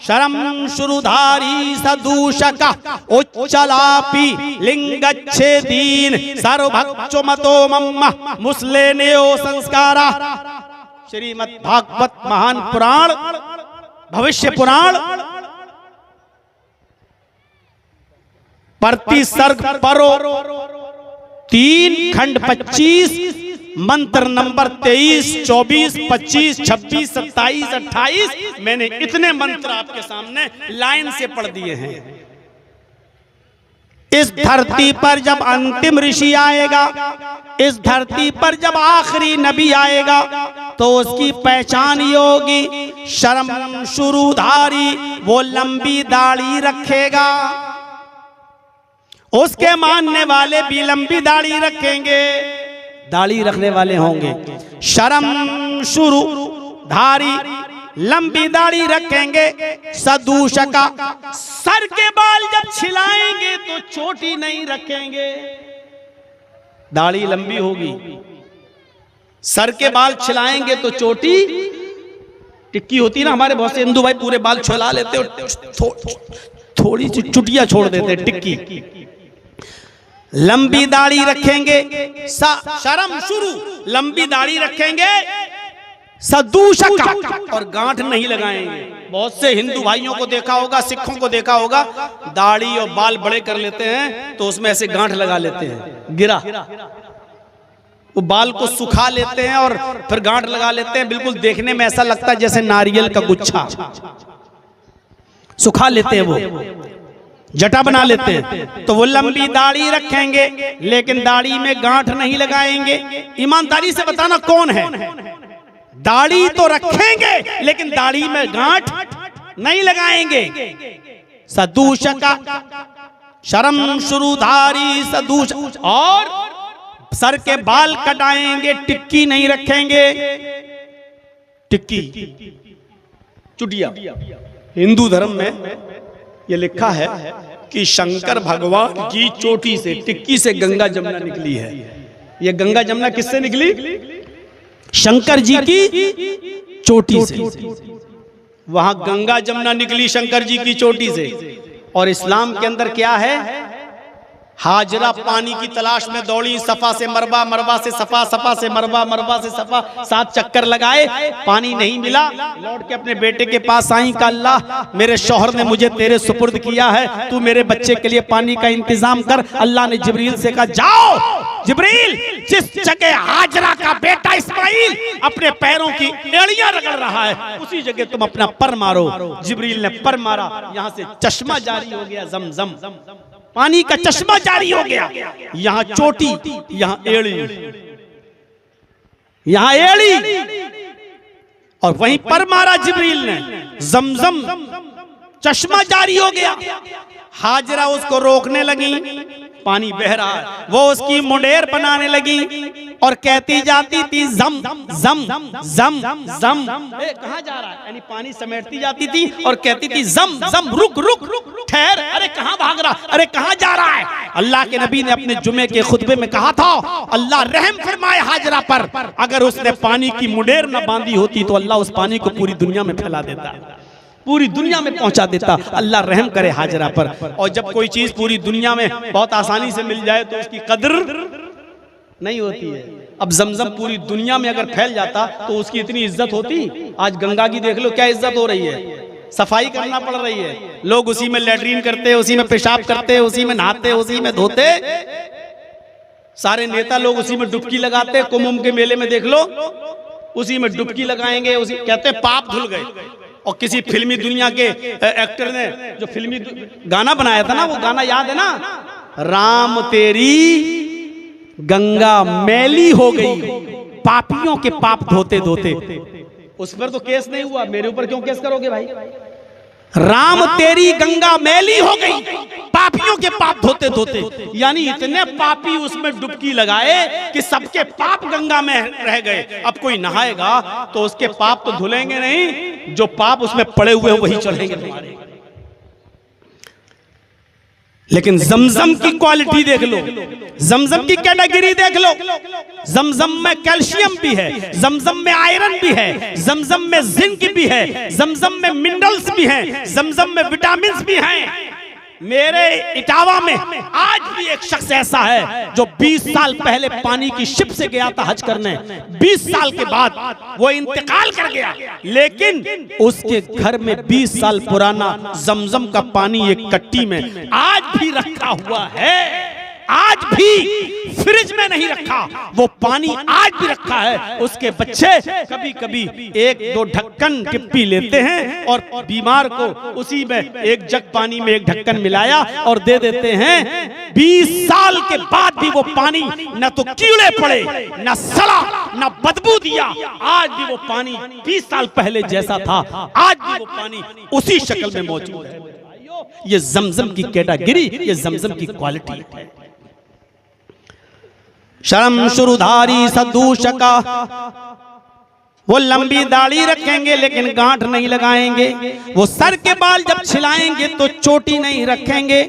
शरम शुरुधारी सदूषक उच्चलापि लिंगच्छेदीन सर्वभक्षो मतो मम्मा मुस्लेनेयो संस्कारा। श्रीमद् भागवत महान पुराण, भविष्य पुराण, प्रति सर्ग परो 3 खंड 25 मंत्र नंबर 23, 24, 25, 26, 27, 28। मैंने इतने मंत्र आपके सामने लाइन से पढ़ दिए हैं। इस धरती पर जब अंतिम ऋषि आएगा, इस धरती पर जब आखिरी नबी आएगा तो उसकी पहचान होगी शर्म शुरूधारी, वो लंबी दाढ़ी रखेगा। उसके मानने वाले भी लंबी दाढ़ी रखेंगे, दाढ़ी रखने वाले होंगे। शर्म शुरू धारी, लंबी दाढ़ी रखेंगे। सदूषका, सर के बाल जब छिलाएंगे तो चोटी नहीं रखेंगे, दाढ़ी लंबी होगी। सर के बाल छिलाएंगे तो चोटी, टिक्की होती ना, हमारे बहुत से हिंदू भाई पूरे बाल छिला लेते और थोड़ी सी चुटिया छोड़ देते, टिक्की। लंबी दाढ़ी रखेंगे। शर्म शुरू, लंबी दाढ़ी रखेंगे। सदूषका, और गांठ नहीं लगाएंगे। बहुत से हिंदू भाइयों को देखा होगा, सिखों को देखा होगा, दाढ़ी और बाल बड़े कर लेते हैं तो उसमें ऐसे गांठ लगा लेते हैं, गिरा। वो बाल को सुखा लेते हैं और फिर गांठ लगा लेते हैं, बिल्कुल देखने में ऐसा लगता है जैसे नारियल का गुच्छा। सुखा लेते हैं, वो जटा बना लेते हैं। तो वो लंबी दाढ़ी रखेंगे लेकिन दाढ़ी में गांठ नहीं लगाएंगे। ईमानदारी से बताना कौन है? दाढ़ी तो रखेंगे लेकिन दाढ़ी में गांठ नहीं लगाएंगे। सदूष का शर्म शुरूधारी सदूष, और सर के बाल कटाएंगे, टिक्की नहीं रखेंगे। टिक्की चुटिया, हिंदू धर्म में यह लिखा है कि शंकर भगवान की चोटी से, टिक्की से गंगा जमुना निकली है। यह गंगा जमुना किससे निकली? शंकर जी की चोटी से। वहां गंगा जमुना निकली शंकर जी की चोटी से। और इस्लाम के अंदर क्या है? हाजरा पानी की तलाश में दौड़ी, सफा से मरवा, मरवा से सफा, सफा से मरवा, मरवा से सफा, 7 चक्कर लगाए, पानी नहीं मिला। लौट के अपने बेटे के पास आई का अल्लाह मेरे शौहर ने मुझे तेरे सुपुर्द किया है, तू मेरे बच्चे के लिए पानी का इंतजाम कर। अल्लाह ने जिब्रील से कहा, जाओ जिब्रील, जिस जगह हाजरा का बेटा इस्माइल अपने पैरों की एड़ियां रगड़ रहा है, उसी जगह तुम अपना पर मारो। जिब्रील ने पर मारा, यहां से चश्मा जारी हो गया, जमजम पानी का चश्मा जारी हो गया। यहां चोटी, यहां एड़ी, यहां एड़ी, और वहीं पर मारा जिब्रील ने, जमजम चश्मा जारी हो गया। हाजरा उसको रोकने लगी, पानी बह रहा है, वो उसकी मुंडेर बनाने लगी और कहती जाती थी जम जम जम जम, कहां जा रहा है, यानी पानी समेटती जाती थी और कहती थी जम जम, रुक रुक ठहर, अरे कहां भाग रहा, अरे कहां जा रहा है। अल्लाह के नबी ने अपने जुमे के खुतबे में कहा था, अल्लाह रहम फरमाए हाजरा पर, अगर उसने पानी की मुंडेर न बांधी होती तो अल्लाह उस पानी को पूरी दुनिया में फैला देता, पूरी दुनिया में पहुंचा देता। अल्लाह रहम करे हाजरा पर। और जब कोई चीज पूरी दुनिया में बहुत आसानी से मिल जाए तो उसकी कदर नहीं होती है। अब जमजम पूरी दुनिया में अगर फैल जाता तो उसकी इतनी इज्जत होती। आज गंगा की देख लो क्या इज्जत हो रही है, सफाई करना पड़ रही है, लोग उसी में लैट्रीन करते, उसी में पेशाब करते, उसी में नहाते, उसी में धोते, सारे नेता लोग उसी में डुबकी लगाते। कुंभ के मेले में देख लो, उसी में डुबकी लगाएंगे, उसी कहते पाप धुल गए। और किसी फिल्मी दुनिया के एक्टर ने जो फिल्मी गाना बनाया था ना, वो गाना याद है ना, राम तेरी गंगा मैली हो गई, पापियों के पाप धोते धोते। उस पर तो केस नहीं हुआ, मेरे ऊपर क्यों केस करोगे भाई? राम तेरी गंगा मैली हो गई, पापियों के पाप धोते धोते, यानी इतने पापी उसमें डुबकी लगाए कि सबके पाप गंगा में रह गए। अब कोई नहाएगा तो उसके पाप तो धुलेंगे नहीं, जो पाप उसमें पड़े हुए हैं वही चढ़ेंगे तुम्हारे। लेकिन जमजम की क्वालिटी देख लो, जमजम की कैटेगरी देख लो। जमजम में कैल्शियम भी है, जमजम में आयरन भी है, जमजम में जिंक भी है, जमजम में मिनरल्स भी हैं, जमजम में विटामिन भी हैं। मेरे इटावा में आज भी एक शख्स ऐसा है जो 20 साल पहले पानी की शिप से गया था हज करने, 20 साल के बाद वो इंतकाल कर गया, लेकिन उसके घर में 20 साल पुराना जमजम का पानी एक कट्टी में आज भी रखा हुआ है। आज भी फ्रिज में नहीं रखा, वो पानी आज भी रखा है। उसके बच्चे कभी कभी 1-2 ढक्कन टिप्पी लेते हैं और बीमार को उसी में एक जग पानी में एक ढक्कन मिलाया और दे देते हैं। 20 साल के बाद भी वो पानी न तो कीड़े पड़े, न सड़ा, न बदबू दिया। आज भी वो पानी 20 साल पहले जैसा था, आज भी वो पानी उसी शक्ल में मौजूद है। ये जमजम की कैटेगरी, ये जमजम की क्वालिटी है। शर्म शुरूधारी सदूष का, वो लंबी दाढ़ी रखेंगे लेकिन गांठ नहीं लगाएंगे। वो सर के बाल जब छिलाएंगे तो चोटी नहीं रखेंगे।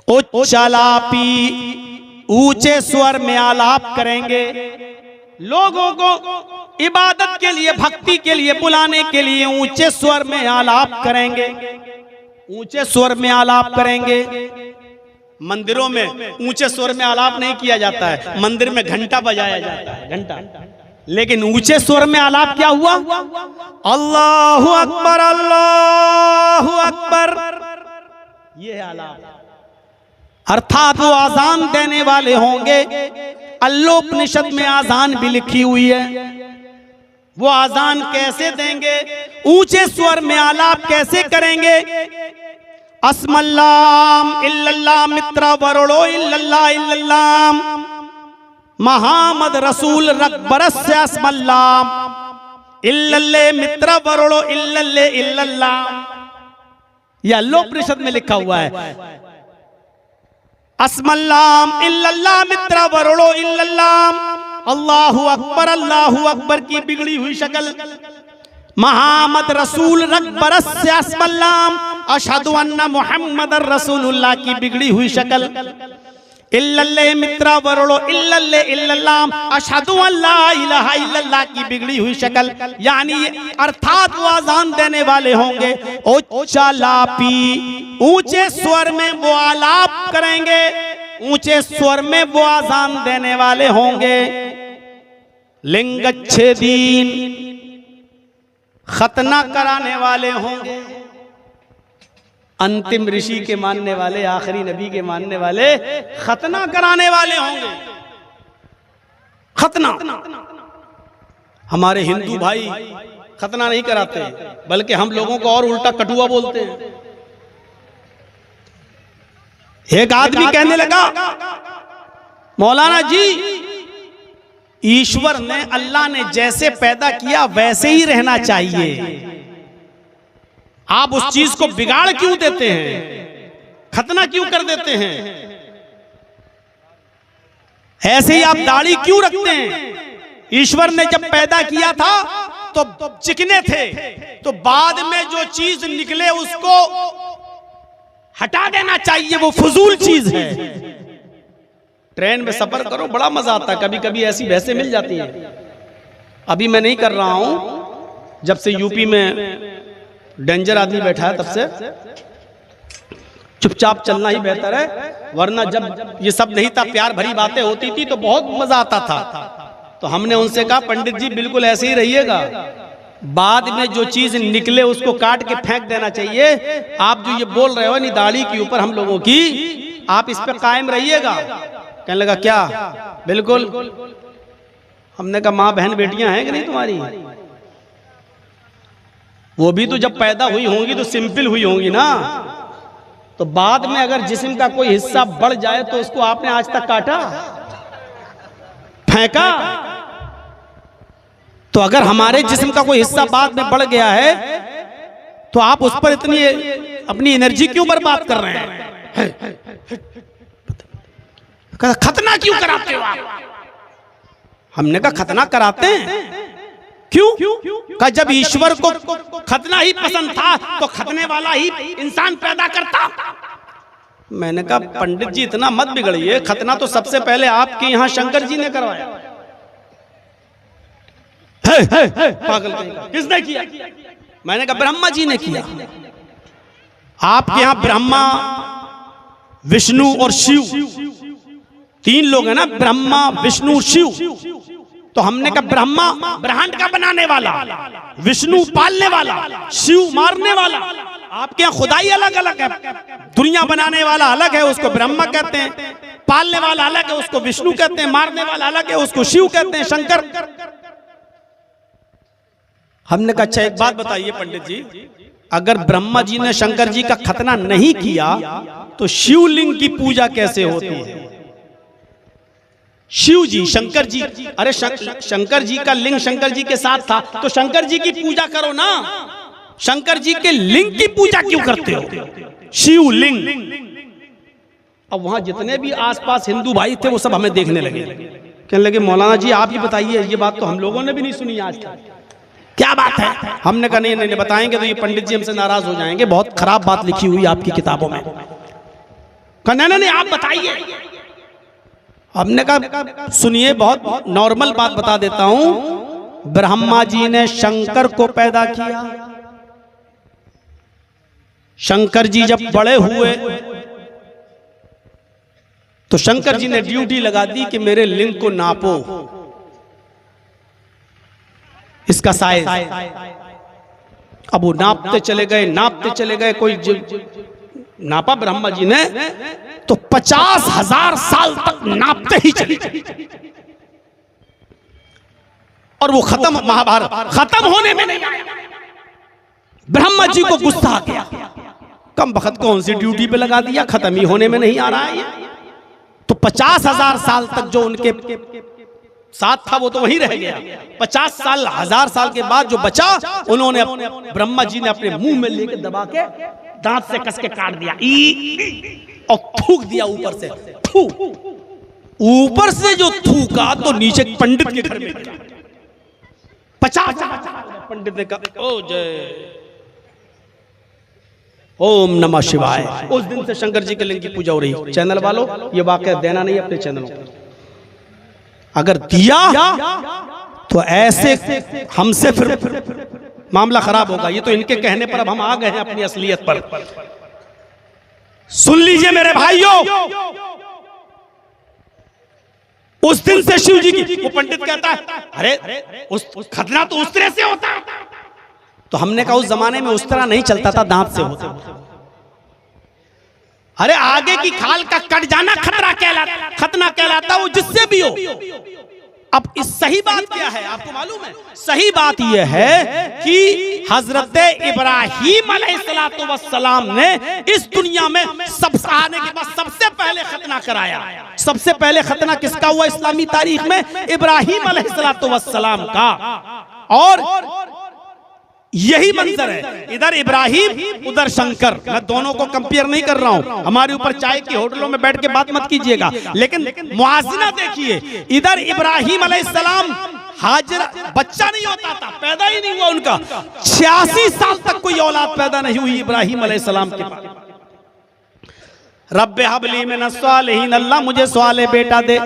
उच्चालापी, ऊंचे स्वर में आलाप करेंगे। लोगों को इबादत के लिए, भक्ति के लिए बुलाने के लिए ऊंचे स्वर में आलाप करेंगे, ऊंचे स्वर में आलाप करेंगे। मंदिरों में ऊंचे स्वर में आलाप नहीं किया जाता है, मंदिर में घंटा बजाया जाता है, घंटा। लेकिन ऊंचे स्वर में आलाप क्या हुआ? अल्लाहु अकबर, अल्लाहु अकबर, ये है आलाप। अर्थात वो आजान देने वाले होंगे। अल्लोपनिषद में आजान भी लिखी हुई है। वो आजान कैसे देंगे? ऊंचे स्वर में आलाप कैसे करेंगे? अस्मल्लाम इल्लल्लाह मित्रा वरोड़ो इल्लल्लाह इल्लल्लाह मोहम्मद रसूल रकबरस से अस्मल्लाम। इल्लल्ले मित्र वरोड़ो इल्लल्ले इल्लल्लाह, यह अल्लोपनिषद में लिखा हुआ है। अस्मल्लाम इल्लल्लाह मित्र वरोड़ो इल्लल्लाह, अल्लाहु अकबर की बिगड़ी हुई शक्ल, मोहम्मद रसूल रकबरस से अस्मल्लाम अशहदु अन्ना मुहम्मद रसूलुल्लाह की बिगड़ी हुई शक्ल, इल्लल्ले मित्रा वरोड़ो इल्लल्ले इल्लल्लाह अशहदु अल्ला इलाहा इल्लल्लाह की बिगड़ी हुई शक्ल। यानी अर्थात वो आजान देने वाले होंगे उच्चा लापी, ऊंचे स्वर में वो आलाप करेंगे, ऊंचे स्वर में वो आजान देने वाले होंगे। लिंगच्छेदीन, खतना कराने वाले होंगे। अंतिम ऋषि के मानने वाले, आखिरी नबी के मानने वाले खतना कराने वाले होंगे। खतना, हमारे हिंदू भाई खतना नहीं कराते, बल्कि हम लोगों को और उल्टा कटुआ बोलते हैं। एक आदमी कहने लगा, मौलाना जी ईश्वर ने, अल्लाह ने जैसे पैदा किया वैसे ही रहना चाहिए, आप उस चीज को बिगाड़ क्यों देते हैं, खतना क्यों कर देते हैं, ऐसे ही आप दाढ़ी क्यों रखते हैं। ईश्वर ने जब पैदा किया था तो चिकने थे, तो बाद में जो चीज निकले उसको हटा देना चाहिए, वो फजूल चीज है। ट्रेन में सफर करो बड़ा मजा आता है, कभी कभी ऐसी भैंसें मिल जाती हैं। अभी मैं नहीं कर रहा हूं, जब से यूपी में डेंजर आदमी बैठा है तब से चुपचाप चलना ही बेहतर है, वरना जब ये सब नहीं था, प्यार भरी बातें होती थी तो बहुत मजा आता था। तो हमने उनसे कहा पंडित जी बिल्कुल ऐसे ही रहिएगा, बाद में जो चीज निकले उसको काट के फेंक देना चाहिए। आप जो ये बोल रहे हो नहीं दाढ़ी के ऊपर हम लोगों की, आप इस पे कायम रहिएगा। कहने लगा क्या, बिल्कुल। हमने कहा माँ बहन बेटियां हैं कि नहीं तुम्हारी, वो भी तो जब पैदा हुई होंगी तो सिंपल हुई होंगी ना, तो बाद में अगर जिस्म का कोई हिस्सा बढ़ जाए तो उसको आपने आज तक काटा, फेंका? तो अगर हमारे जिस्म का कोई हिस्सा बाद में बढ़ गया है तो आप उस पर इतनी अपनी एनर्जी क्यों बर्बाद कर रहे हैं? खतना क्यों कराते हो आप? हमने कहा खतना कराते हैं, क्यों? कहा जब ईश्वर को खतना ही पसंद था तो खतने वाला ही इंसान पैदा करता। मैंने कहा पंडित जी इतना मत बिगड़िए, खतना तो सबसे पहले आपके यहाँ शंकर जी ने करवाया। पागल किसने किया? मैंने कहा ब्रह्मा जी ने किया। आपके यहाँ ब्रह्मा, विष्णु और शिव, तीन लोग हैं ना, ब्रह्मा विष्णु शिव। तो हमने कहा ब्रह्मा ब्रह्मांड का बनाने वाला, विष्णु पालने वाला, शिव मारने वाला। आपके यहाँ खुदाई अलग अलग है, दुनिया बनाने वाला अलग है उसको ब्रह्मा कहते हैं, पालने वाला अलग है उसको विष्णु कहते हैं, मारने वाला अलग है उसको शिव कहते हैं, शंकर। हमने कहा अच्छा एक बात बताइए पंडित जी, अगर ब्रह्मा जी ने शंकर जी का खतना नहीं किया तो शिवलिंग की पूजा कैसे होती है? शिव जी, शंकर जी, अरे शंकर जी का लिंग शंकर जी के साथ था तो शंकर जी की पूजा करो ना, शंकर जी के लिंग की पूजा क्यों करते हो? शिव लिंग। अब वहां जितने भी आसपास हिंदू भाई थे वो सब हमें देखने लगे, कहने लगे मौलाना जी आप ही बताइए, ये बात तो हम लोगों ने भी नहीं सुनी आज तक, क्या बात है? हमने कहा नहीं नहीं बताएंगे तो ये पंडित जी हमसे नाराज हो जाएंगे, बहुत खराब बात लिखी हुई आपकी किताबों में। कहा नहीं नहीं आप बताइए। हमने कहा सुनिए, बहुत नॉर्मल बात बता देता हूं, ब्रह्मा जी ने शंकर को पैदा किया। शंकर जी जब बड़े हुए तो शंकर जी ने ड्यूटी लगा दी कि मेरे लिंग को नापो, इसका साइज। अब वो नापते चले गए, कोई नापा ब्रह्मा जी ने तो 50,000 साल तक नापते ही चले, और वो खत्म, महाभारत खत्म होने में नहीं आया। ब्रह्मा जी को गुस्सा आ गया, कम वक्त कौन सी ड्यूटी पे लगा दिया, खत्म ही होने में नहीं आ रहा है। तो 50,000 साल तक जो उनके साथ था वो तो वहीं रह गया। 50 साल 1000 साल के बाद जो बचा, उन्होंने ब्रह्मा जी ने अपने मुंह में लेके दबा के दांत से कस के काट दिया और थूक दिया ऊपर से। थू ऊपर से जो थूका तो नीचे पंडित के घर में गिरा। 50 पंडित ने कहा ओ जय ओम नमः शिवाय। उस दिन से शंकर जी के लिंग की पूजा हो रही। चैनल वालों, ये वाकया देना नहीं अपने चैनलों पर। अगर दिया तो ऐसे हमसे फिर मामला खराब होगा। ये तो इनके कहने पर अब हम आ गए हैं अपनी असलियत पर। सुन लीजिए मेरे भाइयों, उस दिन से शिव जी की, वो पंडित कहता है अरे उस खतना तो उस तरह से होता है। तो हमने कहा उस जमाने में उस तरह नहीं चलता था, दांत से होता। अरे आगे की खाल का कट जाना खतरा कहलाता, खतना कहलाता, वो जिससे भी हो। अब इस सही बात क्या है आपको मालूम है? सही बात यह है कि हजरत इब्राहीम अलैहिस्सलाम ने इस दुनिया में सब आने के बाद सबसे पहले खतना कराया। सबसे पहले खतना किसका हुआ इस्लामी तारीख में? इब्राहीम अलैहिस्सलाम का। और यही मंजर है, इधर इब्राहिम उधर शंकर। मैं दोनों को कंपेयर नहीं कर रहा हूं, हमारे ऊपर चाय की होटलों में बैठ के बात मत कीजिएगा, लेकिन मुआज़ना देखिए। इधर इब्राहिम अलैहिस्सलाम हाजिर बच्चा नहीं होता था, पैदा ही नहीं हुआ उनका। 86 साल तक कोई औलाद पैदा नहीं हुई इब्राहिम अलैहिस्सलाम के पास। रब्बे हबली मिनस सालिहीन, अल्लाह मुझे साले बेटा दे।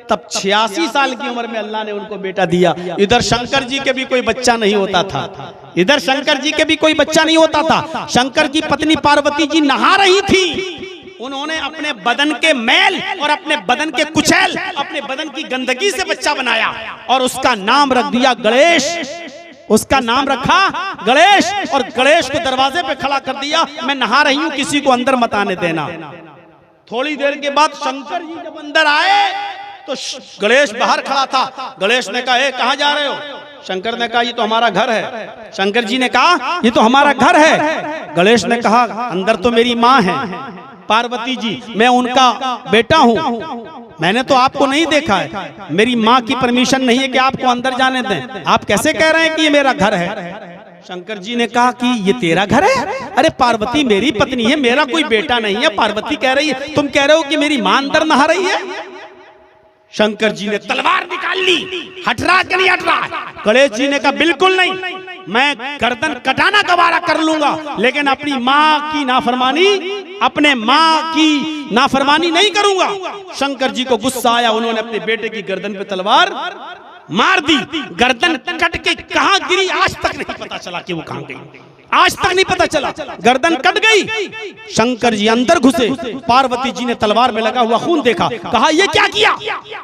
तब 86 साल की उम्र में अल्लाह ने उनको बेटा दिया। इधर शंकर जी के भी कोई बच्चा नहीं होता था, इधर शंकर जी के भी कोई बच्चा नहीं होता था। शंकर की पत्नी पार्वती जी नहा रही थी, उन्होंने अपने बदन के मैल और अपने बदन के कुचैल, अपने बदन की गंदगी से बच्चा बनाया और उसका नाम रख दिया गणेश। उसका नाम रखा गणेश और गणेश को दरवाजे पे खड़ा कर दिया, मैं नहा रही हूं, किसी को अंदर मत आने देना। थोड़ी देर के बाद शंकर जी जब अंदर आए तो गणेश बाहर खड़ा था। गणेश ने कहा कहां जा रहे हो? शंकर ने कहा ये तो हमारा घर है। शंकर जी ने कहा ये तो हमारा घर है। गणेश ने कहा अंदर तो मेरी माँ है पार्वती जी, मैं उनका बेटा हूं, मैंने तो आपको नहीं देखा है, मेरी माँ की परमिशन नहीं है कि आपको अंदर जाने दें, आप कैसे कह रहे हैं कि ये मेरा घर है? शंकर जी ने कहा कि ये तेरा घर है? अरे पार्वती मेरी पत्नी है, मेरा कोई बेटा नहीं है। पार्वती कह रही है, तुम कह रहे हो कि मेरी माँ अंदर नहा रही है। शंकर जी ने तलवार निकाल ली, हट रहा कि नहीं हट रहा? गणेश जी ने कहा बिल्कुल नहीं, मैं गर्दन कटाना गवारा कर लूंगा, लेकिन अपनी माँ की नाफरमानी, अपने माँ की नाफरमानी नहीं करूंगा। शंकर जी को गुस्सा आया, उन्होंने अपने बेटे की गर्दन पे तलवार मार दी। गर्दन कट के कहां गिरी आज तक नहीं पता चला कि वो कहां गई, आज तक नहीं पता चला। गर्दन कट गई। शंकर जी अंदर घुसे, पार्वती जी ने तलवार में लगा हुआ खून देखा, कहा ये क्या किया?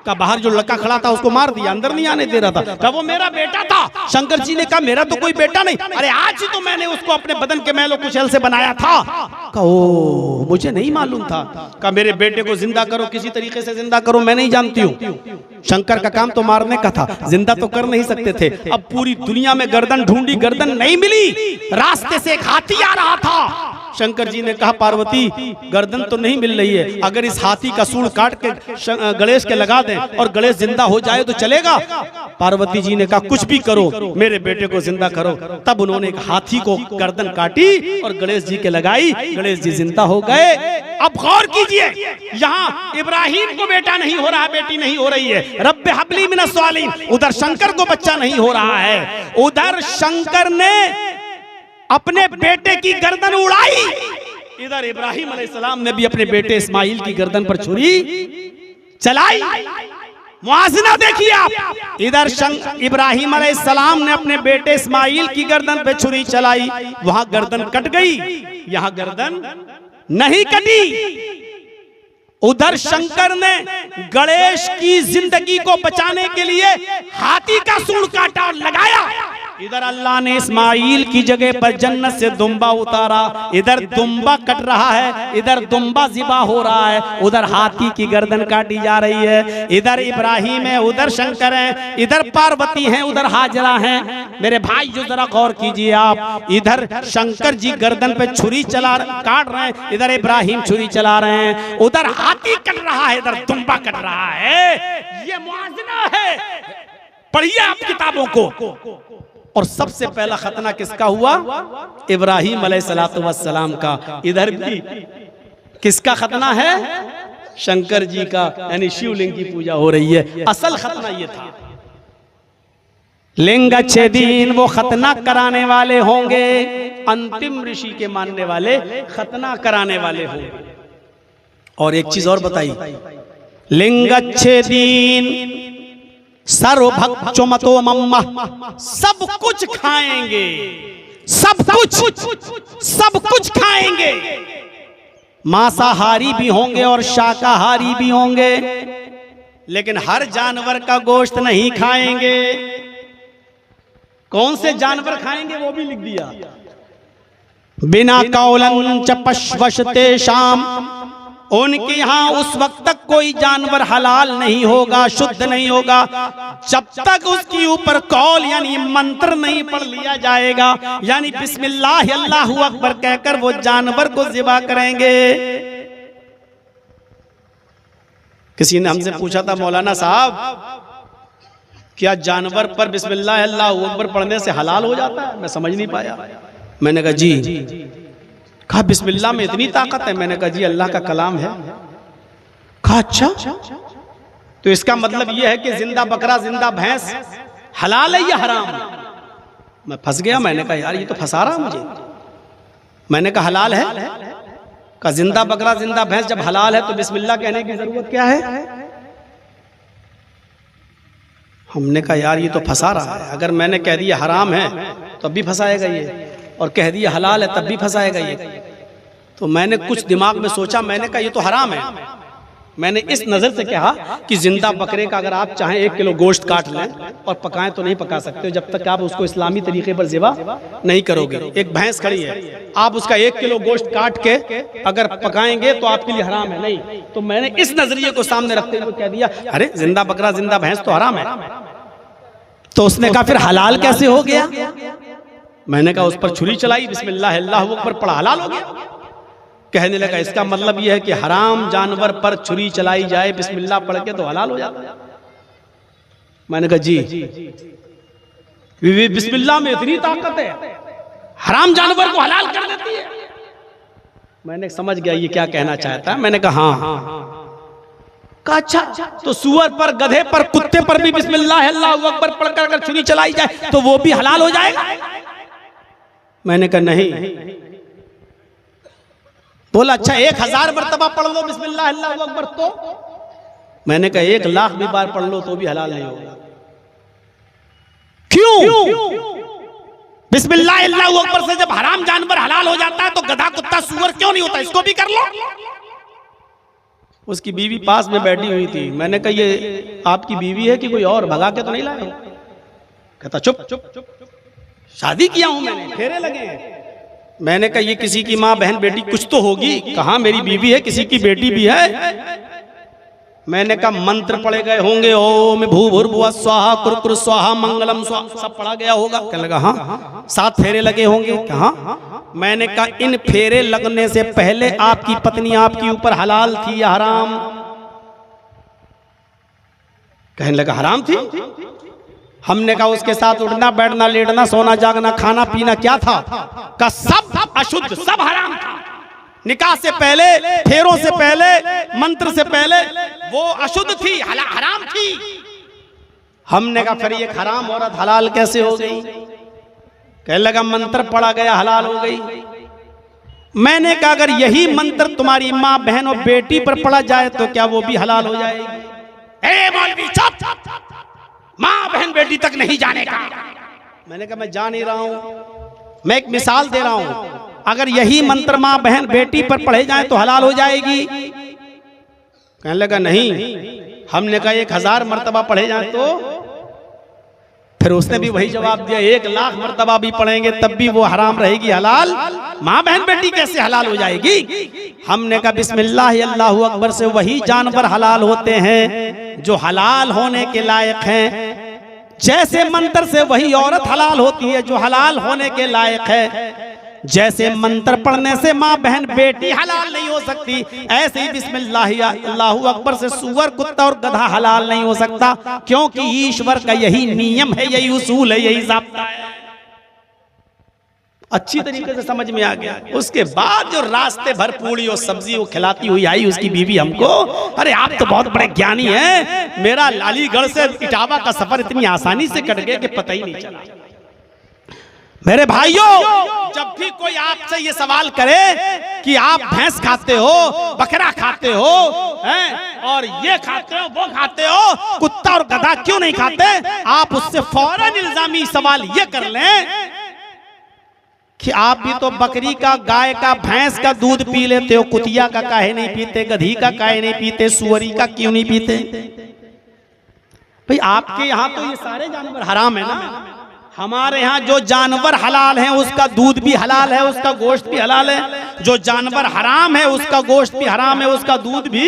कहा बाहर जो लड़का खड़ा था उसको मार दिया, अंदर नहीं आने दे रहा था। कहा वो मेरा बेटा था। शंकर जी ने कहा मेरा तो कोई बेटा नहीं, अरे आज ही तो मैंने उसको अपने बदन के मैलों कुचैल से बनाया था। कहा ओ मुझे नहीं मालूम था। कहा मेरे बेटे को जिंदा करो, किसी तरीके से जिंदा करो, मैं नहीं जानती हूँ। शंकर का काम तो मारने का था, जिंदा तो कर नहीं सकते थे। अब पूरी दुनिया में गर्दन ढूंढी, गर्दन नहीं मिली। रास्ते से एक हाथी आ रहा था। शंकर जी ने कहा पार्वती गर्दन तो नहीं मिल रही है, अगर इस हाथी का सूंड काट के गणेश के लगा दें और गणेश जिंदा हो जाए तो चलेगा? पार्वती जी ने कहा कुछ भी करो, मेरे बेटे को जिंदा करो। तब उन्होंने एक हाथी को गर्दन काटी और गणेश जी के लगाई, गणेश जी जिंदा हो गए। अब गौर कीजिए, यहाँ इब्राहिम को बेटा नहीं हो रहा, बेटी नहीं हो रही है, रब्बे हबली मिनस सालिहीन। उधर शंकर को बच्चा नहीं हो रहा है, उधर शंकर ने अपने बेटे की गर्दन उड़ाई, इधर इब्राहिम अलैहिस्सलाम ने भी अपने बेटे इस्माइल की गर्दन पर छुरी चलाई। मुआज़ना देखिए आप, इधर इब्राहिम अलैहिस्सलाम ने अपने बेटे इस्माइल की गर्दन पे छुरी चलाई, वहां गर्दन कट गई, यहां गर्दन नहीं कटी। उधर शंकर ने गणेश की जिंदगी को बचाने के लिए हाथी का सूंड काटा और लगाया, इधर अल्लाह ने इस्माइल की जगह पर जन्नत से दुम्बा उतारा, इधर दुम्बा कट रहा है, इधर दुम्बा ज़िबा हो रहा है, उधर हाथी की गर्दन काटी जा रही है, इधर इब्राहिम है, उधर शंकर है, इधर पार्वती है, उधर हाजरा है। मेरे भाई जो जरा गौर कीजिए आप, इधर शंकर जी गर्दन पे छुरी काट रहे हैं, इधर इब्राहिम छुरी चला रहे हैं, उधर हाथी कट रहा है, इधर दुम्बा कट रहा है। ये मुआज़ना है, पढ़िए आप किताबों को। और सबसे पहला खतना किसका हुआ? इब्राहिम अलैहिस्सलातु वस्सलाम का। इधर भी किसका खतना है? शंकर जी का, यानी शिवलिंग की पूजा हो रही है। असल खतना ये था। लिंग अच्छे दिन वो खतना कराने वाले होंगे, अंतिम ऋषि के मानने वाले खतना कराने वाले होंगे। और एक चीज और बताई, लिंग अच्छे दिन सर्वभक्त चुमतो मम्मा, सब कुछ खाएंगे, सब कुछ खाएंगे। मांसाहारी भी होंगे और शाकाहारी भी होंगे, लेकिन हर जानवर का गोश्त नहीं खाएंगे। कौन से जानवर खाएंगे वो भी लिख दिया। बिना कौलन च पश्वशते शाम, उनके यहाँ उस वक्त तक कोई जानवर हलाल नहीं होगा, शुद्ध नहीं होगा, जब तक उसके ऊपर कौल यानी मंत्र नहीं पढ़ लिया जाएगा, यानी बिस्मिल्लाह अल्लाहु अकबर कहकर वो जानवर को ज़िबा करेंगे। किसी ने हमसे पूछा था, मौलाना साहब क्या जानवर पर बिस्मिल्लाह अल्लाहु अकबर पढ़ने से हलाल हो जाता है? मैं समझ नहीं पाया। मैंने कहा जी। कहा बिस्मिल्लाह में इतनी ताकत है? मैंने कहा जी अल्लाह का कलाम है। कहा अच्छा, तो इसका मतलब यह है कि जिंदा बकरा जिंदा भैंस हलाल है या हराम? मैं फंस गया। मैंने कहा यार ये तो फंसा रहा मुझे। मैंने कहा हलाल है। कहा जिंदा बकरा जिंदा भैंस जब हलाल है तो बिस्मिल्लाह कहने की जरूरत क्या है? हमने कहा यार ये तो फंसा रहा है। अगर मैंने कह दिया हराम है तब भी फंसाएगा ये, और कह दिया हलाल है तब भी फंसाएगा ये। तो मैंने कुछ दिमाग में सोचा, मैंने कहा ये तो हराम है। मैंने इस नज़र से कहा कि जिंदा बकरे का अगर आप चाहें 1 किलो गोश्त काट लें और पकाएं तो नहीं पका सकते जब तक आप उसको इस्लामी तरीके पर ज़िबा नहीं करोगे। एक भैंस खड़ी है, आप उसका 1 किलो गोश्त काट के अगर पकाएंगे तो आपके लिए हराम है। नहीं, तो मैंने इस नजरिए को सामने रखते हुए कह दिया अरे जिंदा बकरा जिंदा भैंस तो हराम है। तो उसने कहा फिर हलाल कैसे हो गया? मैंने कहा उस पर छुरी चलाई, बिस्मिल्लाह अल्लाहु अकबर पढ़ा, हलाल हो गया। कहने लगा इसका मतलब यह है कि हराम जानवर पर छुरी चलाई जाए बिस्मिल्लाह पढ़ के तो हलाल हो जाता है। मैंने कहा जी बिस्मिल्लाह में इतनी ताकत है, हराम जानवर को हलाल कर देती है। मैंने समझ गया ये क्या कहना चाहता है। मैंने कहा हाँ। कहा अच्छा, तो सुअर पर, गधे पर, कुत्ते पर भी बिस्मिल्लाह अल्लाहु अकबर पढ़कर अगर छुरी चलाई जाए तो वो भी हलाल हो जाएगा? मैंने कहा नहीं। बोला अच्छा 1000 मरतबा पढ़ लो बिस्मिल्लाह अल्लाहु अकबर तो? मैंने कहा 1 लाख भी बार पढ़ लो तो भी हलाल नहीं होगा। क्यों? बिस्मिल्लाह अल्लाहु अकबर से जब हराम जानवर हलाल हो जाता है तो गधा कुत्ता सुअर क्यों नहीं होता? इसको भी कर लो। उसकी बीवी पास में बैठी हुई थी। मैंने कहा ये आपकी बीवी है कि कोई और, भगा के तो नहीं लाए? कहता चुप, शादी किया हूं मैंने, फेरे लगे हैं। मैंने कहा ये किसी की माँ बहन बेटी कुछ तो होगी। कहा मेरी बीवी है, किसी की बेटी भी है। मैंने कहा मंत्र पढ़े गए होंगे, ओम भूर्भुवः स्वाहा कुरकुर स्वाहा मंगलम स्वाहा, सब पढ़ा गया होगा। कहने लगा हाँ। 7 फेरे लगे होंगे। कहा? मैंने कहा इन फेरे लगने से पहले आपकी पत्नी आपके ऊपर हलाल थी या हराम? कहने लगा हराम थी। हमने कहा उसके साथ उठना बैठना लेटना सोना जागना खाना पीना क्या था? का सब अशुद्ध, सब हराम था। निकाह से पहले, फेरों से पहले, मंत्र से पहले वो अशुद्ध थी, हराम थी। हमने कहा फिर ये हराम औरत हलाल कैसे हो गई? कहने लगा मंत्र पढ़ा गया हलाल हो गई। मैंने कहा अगर यही मंत्र तुम्हारी माँ बहन और बेटी पर पढ़ा जाए तो क्या वो भी हलाल हो जाएगी? ए मौलवी चुप, माँ बहन बेटी तक नहीं जाने का। मैंने कहा मैं जा नहीं रहा हूं, मैं एक मिसाल दे रहा हूं। अगर यही मंत्र माँ बहन बेटी पर पढ़े जाए तो हलाल हो जाएगी? कहने लगा नहीं। हमने कहा 1000 मरतबा पढ़े जाए तो? फिर उसने भी वही जवाब दिया, 1,00,000 मर्तबा भी पढ़ेंगे तब भी वो हराम रहेगी। हलाल माँ बहन बेटी कैसे हलाल हो जाएगी? हमने कहा बिस्मिल्लाह अल्लाहु अकबर से वही जानवर हलाल होते हैं जो हलाल होने के लायक हैं। जैसे मंत्र से वही औरत हलाल होती है जो हलाल होने के लायक है। जैसे मंत्र पढ़ने से माँ बहन बेटी हलाल नहीं हो सकती, ऐसे ही बिस्मिल्लाह अल्लाहु अकबर से सूअर, कुत्ता और गधा हलाल नहीं हो सकता, क्योंकि ईश्वर का यही नियम है, यही उसूल है, यही ज़ाब्ता है। अच्छी तरीके से समझ में आ गया। उसके बाद जो रास्ते भर पूड़ी और सब्जी वो खिलाती हुई आई उसकी बीवी हमको, अरे आप तो बहुत बड़े ज्ञानी हैं, मेरा अलीगढ़ से इटावा का सफर इतनी आसानी से कट गया कि पता ही नहीं चला। मेरे भाइयों, जब भी कोई आपसे ये सवाल करे कि आप भैंस खाते हो, बकरा खाते हो, हैं, और ये खाते हो, वो खाते हो, कुत्ता और गधा क्यों नहीं खाते, आप उससे फौरन इल्जामी सवाल ये कर लें कि आप भी तो बकरी का, गाय का, भैंस का दूध पी लेते हो, कुतिया का काहे नहीं पीते, गधी का काहे नहीं पीते, सुअरी का क्यों नहीं पीते? भाई आपके यहाँ तो ये सारे जानवर हराम है ना। हमारे यहाँ जो जानवर हलाल है उसका दूध भी हलाल है, उसका गोश्त भी हलाल है। जो जानवर हराम है उसका गोश्त भी हराम है, उसका दूध भी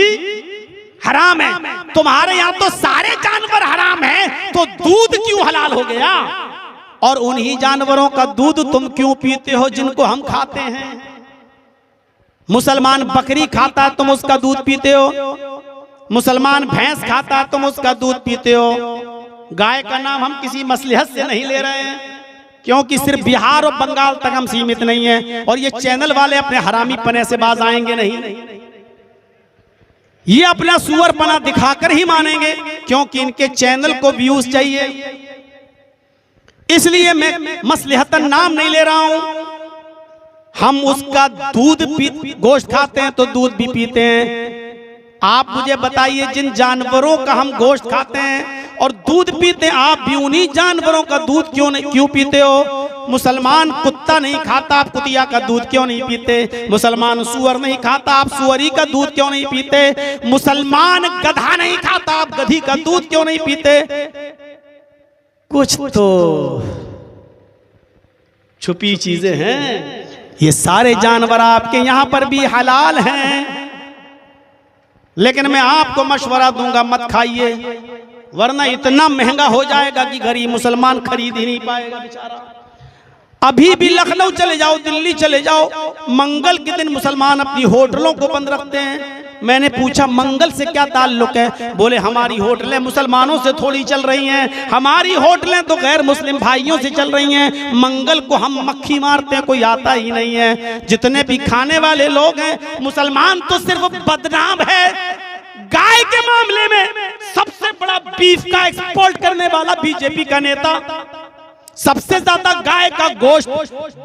हराम है। तुम्हारे यहाँ तो सारे जानवर हराम हैं, तो दूध क्यों हलाल हो गया? और उन्हीं जानवरों का दूध तुम क्यों पीते हो जिनको हम खाते हैं? मुसलमान बकरी खाता तुम उसका दूध पीते हो, मुसलमान भैंस खाता तुम उसका दूध पीते हो। गाय का नाम हम किसी मसलहत से नहीं ले रहे हैं, क्योंकि सिर्फ बिहार और बंगाल तक हम सीमित नहीं हैं, और ये चैनल वाले अपने हरामी पने से बाज आएंगे नहीं। ये अपना सुअरपना दिखाकर ही मानेंगे, क्योंकि इनके चैनल को व्यूज चाहिए। इसलिए मैं मसलहतन नाम नहीं ले रहा हूं। हम उसका दूध गोश्त खाते हैं तो दूध भी पीते हैं। आप मुझे बताइए, जिन जानवरों का हम गोश्त खाते हैं और दूध पीते हैं, आप भी उन्हीं जानवरों का दूध क्यों पीते हो? मुसलमान कुत्ता नहीं खाता, आप कुतिया का दूध क्यों नहीं पीते? मुसलमान सुअर नहीं खाता, आप सुअरी का दूध क्यों नहीं पीते? मुसलमान गधा नहीं खाता, आप गधी का दूध क्यों नहीं पीते? कुछ तो छुपी चीजें हैं। ये सारे जानवर आपके यहां पर भी हलाल हैं, लेकिन मैं आपको मशवरा दूंगा, मत खाइए, वरना इतना महंगा हो जाएगा कि गरीब मुसलमान खरीद ही नहीं पाएगा बेचारा। अभी भी लखनऊ चले जाओ, दिल्ली चले जाओ, मंगल के दिन मुसलमान अपनी होटलों को बंद रखते हैं। मैंने पूछा मंगल से क्या ताल्लुक है? बोले हमारी होटलें मुसलमानों से थोड़ी चल रही हैं, हमारी होटलें तो गैर मुस्लिम भाइयों से चल रही हैं। मंगल को हम मक्खी मारते हैं, कोई आता ही नहीं है। जितने भी खाने वाले लोग हैं, मुसलमान तो सिर्फ बदनाम है। गाय के मामले में सबसे बड़ा बीफ का एक्सपोर्ट करने वाला बीजेपी का नेता, सबसे ज्यादा गाय का गोश्त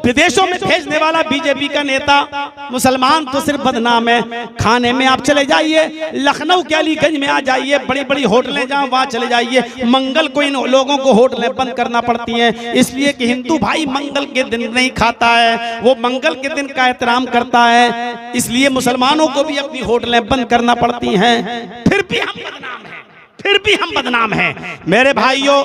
विदेशों में भेजने वाला बीजेपी का नेता। मुसलमान तो सिर्फ बदनाम है। खाने में आप चले जाइए, लखनऊ के अलीगंज में आ जाइए, बड़ी बड़ी होटलें जहां वहां चले जाइए, मंगल को इन लोगों को होटलें बंद करना पड़ती हैं, इसलिए कि हिंदू भाई मंगल के दिन नहीं खाता है, वो मंगल के दिन का एहतराम करता है, इसलिए मुसलमानों को भी अपनी होटलें बंद करना पड़ती हैं। फिर भी हम बदनाम हैं, फिर भी हम बदनाम हैं। मेरे भाइयों,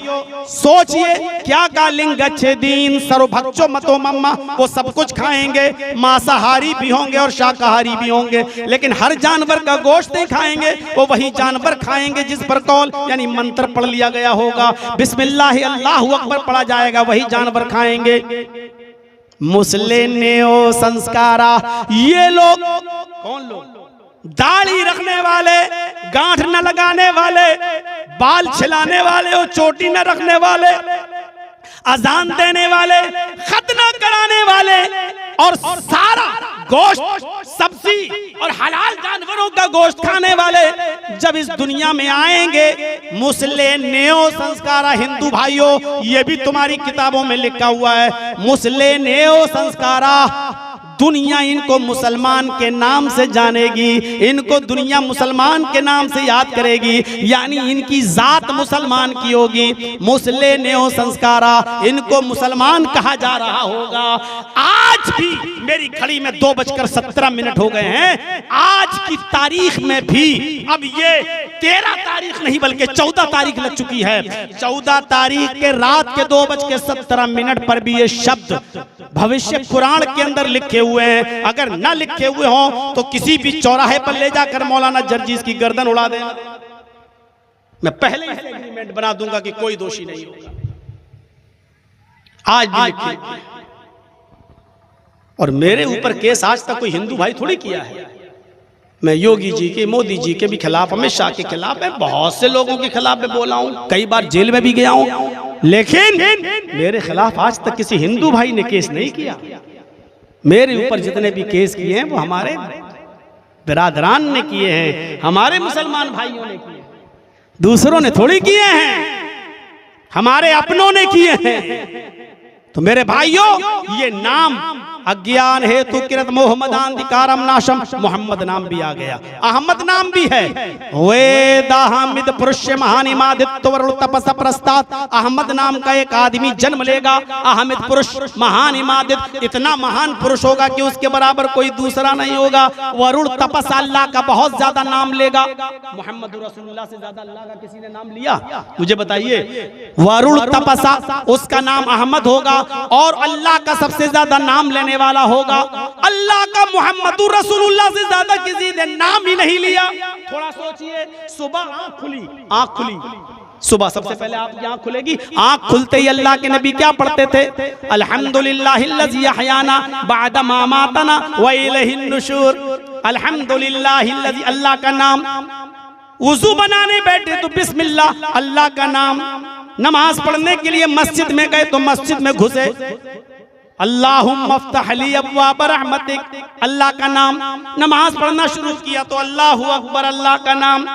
सोचिए, क्या गालिंग गच्छे दीन सर्वभक्षो मतो मम्मा, वो सब कुछ खाएंगे, मांसाहारी भी होंगे और शाकाहारी भी होंगे, लेकिन हर जानवर का गोश्त नहीं खाएंगे। वो वही जानवर खाएंगे जिस पर कौल यानी मंत्र पढ़ लिया गया होगा, बिस्मिल्लाह अल्लाहु अकबर पढ़ा जाएगा, वही जानवर खाएंगे। मुस्लिम नेओ संस्कारा, ये लोग कौन लोग? दाढ़ी रखने वाले, गांठ न लगाने वाले, बाल छिलाने वाले और चोटी न रखने वाले, अजान देने वाले, खतना कराने वाले और सारा गोश्त, सब्जी और हलाल जानवरों का गोश्त खाने वाले जब इस दुनिया में आएंगे, मुस्लिम नेओ संस्कारा, हिंदू भाइयों, ये भी तुम्हारी किताबों में लिखा हुआ है, मुस्लिम नेओ संस्कारा, दुनिया इनको मुसलमान के नाम से जानेगी, इनको दुनिया मुसलमान के नाम से याद करेगी, यानी इनकी जात मुसलमान की होगी। मुस्लिम नेओ संस्कारा, इनको मुसलमान कहा जा रहा होगा। आज भी मेरी घड़ी में 2:17 हो गए हैं, आज की तारीख में भी अब ये 13 तारीख नहीं बल्कि 14 तारीख लग चुकी है। 14 तारीख के रात के 2:17 पर भी ये शब्द भविष्य पुराण के अंदर लिखे हुए हैं। अगर ना लिखे हुए हों तो किसी भी चौराहे पर ले जाकर मौलाना जर्जीस की गर्दन उड़ा देना। मैं पहले ही एग्रीमेंट बना दूंगा कि कोई दोषी नहीं होगा। आज भी लिखे और मेरे ऊपर केस आज तक कोई हिंदू भाई थोड़ी किया है। मैं योगी जी के, मोदी जी के भी खिलाफ, अमित शाह के खिलाफ है, बहुत से लोगों के खिलाफ मैं बोला हूं, कई बार जेल में भी गया हूं, लेकिन मेरे खिलाफ आज तक किसी हिंदू भाई ने केस नहीं किया। मेरे ऊपर जितने भी केस किए हैं वो हमारे बिरादरान ने किए हैं, हमारे मुसलमान भाइयों ने किए, दूसरों ने थोड़ी किए हैं, हमारे अपनों ने किए हैं। तो मेरे भाइयों, ये नाम अज्ञान हेतु किरत मोहम्मदान दिकारम नाशम, मोहम्मद नाम भी आ गया, अहमद नाम भी है। वेद हामिद पुरुष महानिमादित्य वरुण तपस प्रस्ताद, अहमद नाम का एक आदमी जन्म लेगा, अहमद पुरुष महानिमादित्य, इतना महान पुरुष होगा कि उसके बराबर कोई दूसरा नहीं होगा। वरुण तपस, अल्लाह का बहुत ज्यादा नाम लेगा। मोहम्मद रसूलुल्लाह से ज्यादा अल्लाह का किसी ने नाम लिया? मुझे बताइए। वरुण तपसा, उसका नाम अहमद होगा और अल्लाह का सबसे ज्यादा नाम लेने वाला होगा। अल्लाह का मोहम्मद रसूलुल्लाह से ज्यादा किसी ने नाम ही नहीं लिया। थोड़ा सोचिए, सुबह आंख खुली, सुबह सबसे पहले आपकी आंख खुलेगी, आंख खुलते ही अल्लाह के नबी क्या पढ़ते थे? अल्हम्दुलिल्लाहिल्लज़ी अहयाना बअदा मा मातना व इलैहिन नुशूर। अल्हम्दुलिल्लाहिल्लज़ी, अल्लाह का नाम। वुजू बनाने बैठे तो बिस्मिल्लाह, अल्लाह का नाम। नमाज पढ़ने के लिए मस्जिद में गए तो मस्जिद में घुसे, अल्लाहुम्मा अफ्तह ली अब्वाब रहमतिक, अल्लाह का नाम। नमाज पढ़ना शुरू किया तो अल्लाहु अकबर, अल्लाह का नाम।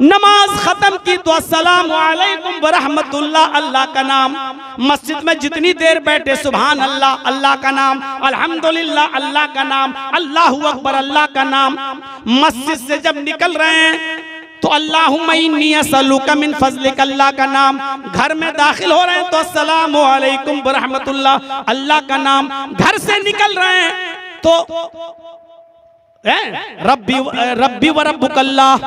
नमाज खत्म की तो अस्सलामु अलैकुम व रहमतुल्लाह, अल्लाह का नाम। मस्जिद में जितनी देर बैठे सुभान अल्लाह, अल्लाह का नाम। अल्हम्दुलिल्लाह, अल्लाह का नाम। अल्लाहु अकबर, अल्लाह का नाम। मस्जिद से जब निकल रहे हैं तो अल्लाहुम्मा इन्नी असअलुका मिन फज़लिक, अल्लाह का नाम। घर में दाखिल हो रहे हैं तो अस्सलामु अलैकुम व रहमतुल्लाह, अल्लाह का नाम। घर से निकल रहे हैं तो रब्बी व रब्बुकल्लाह,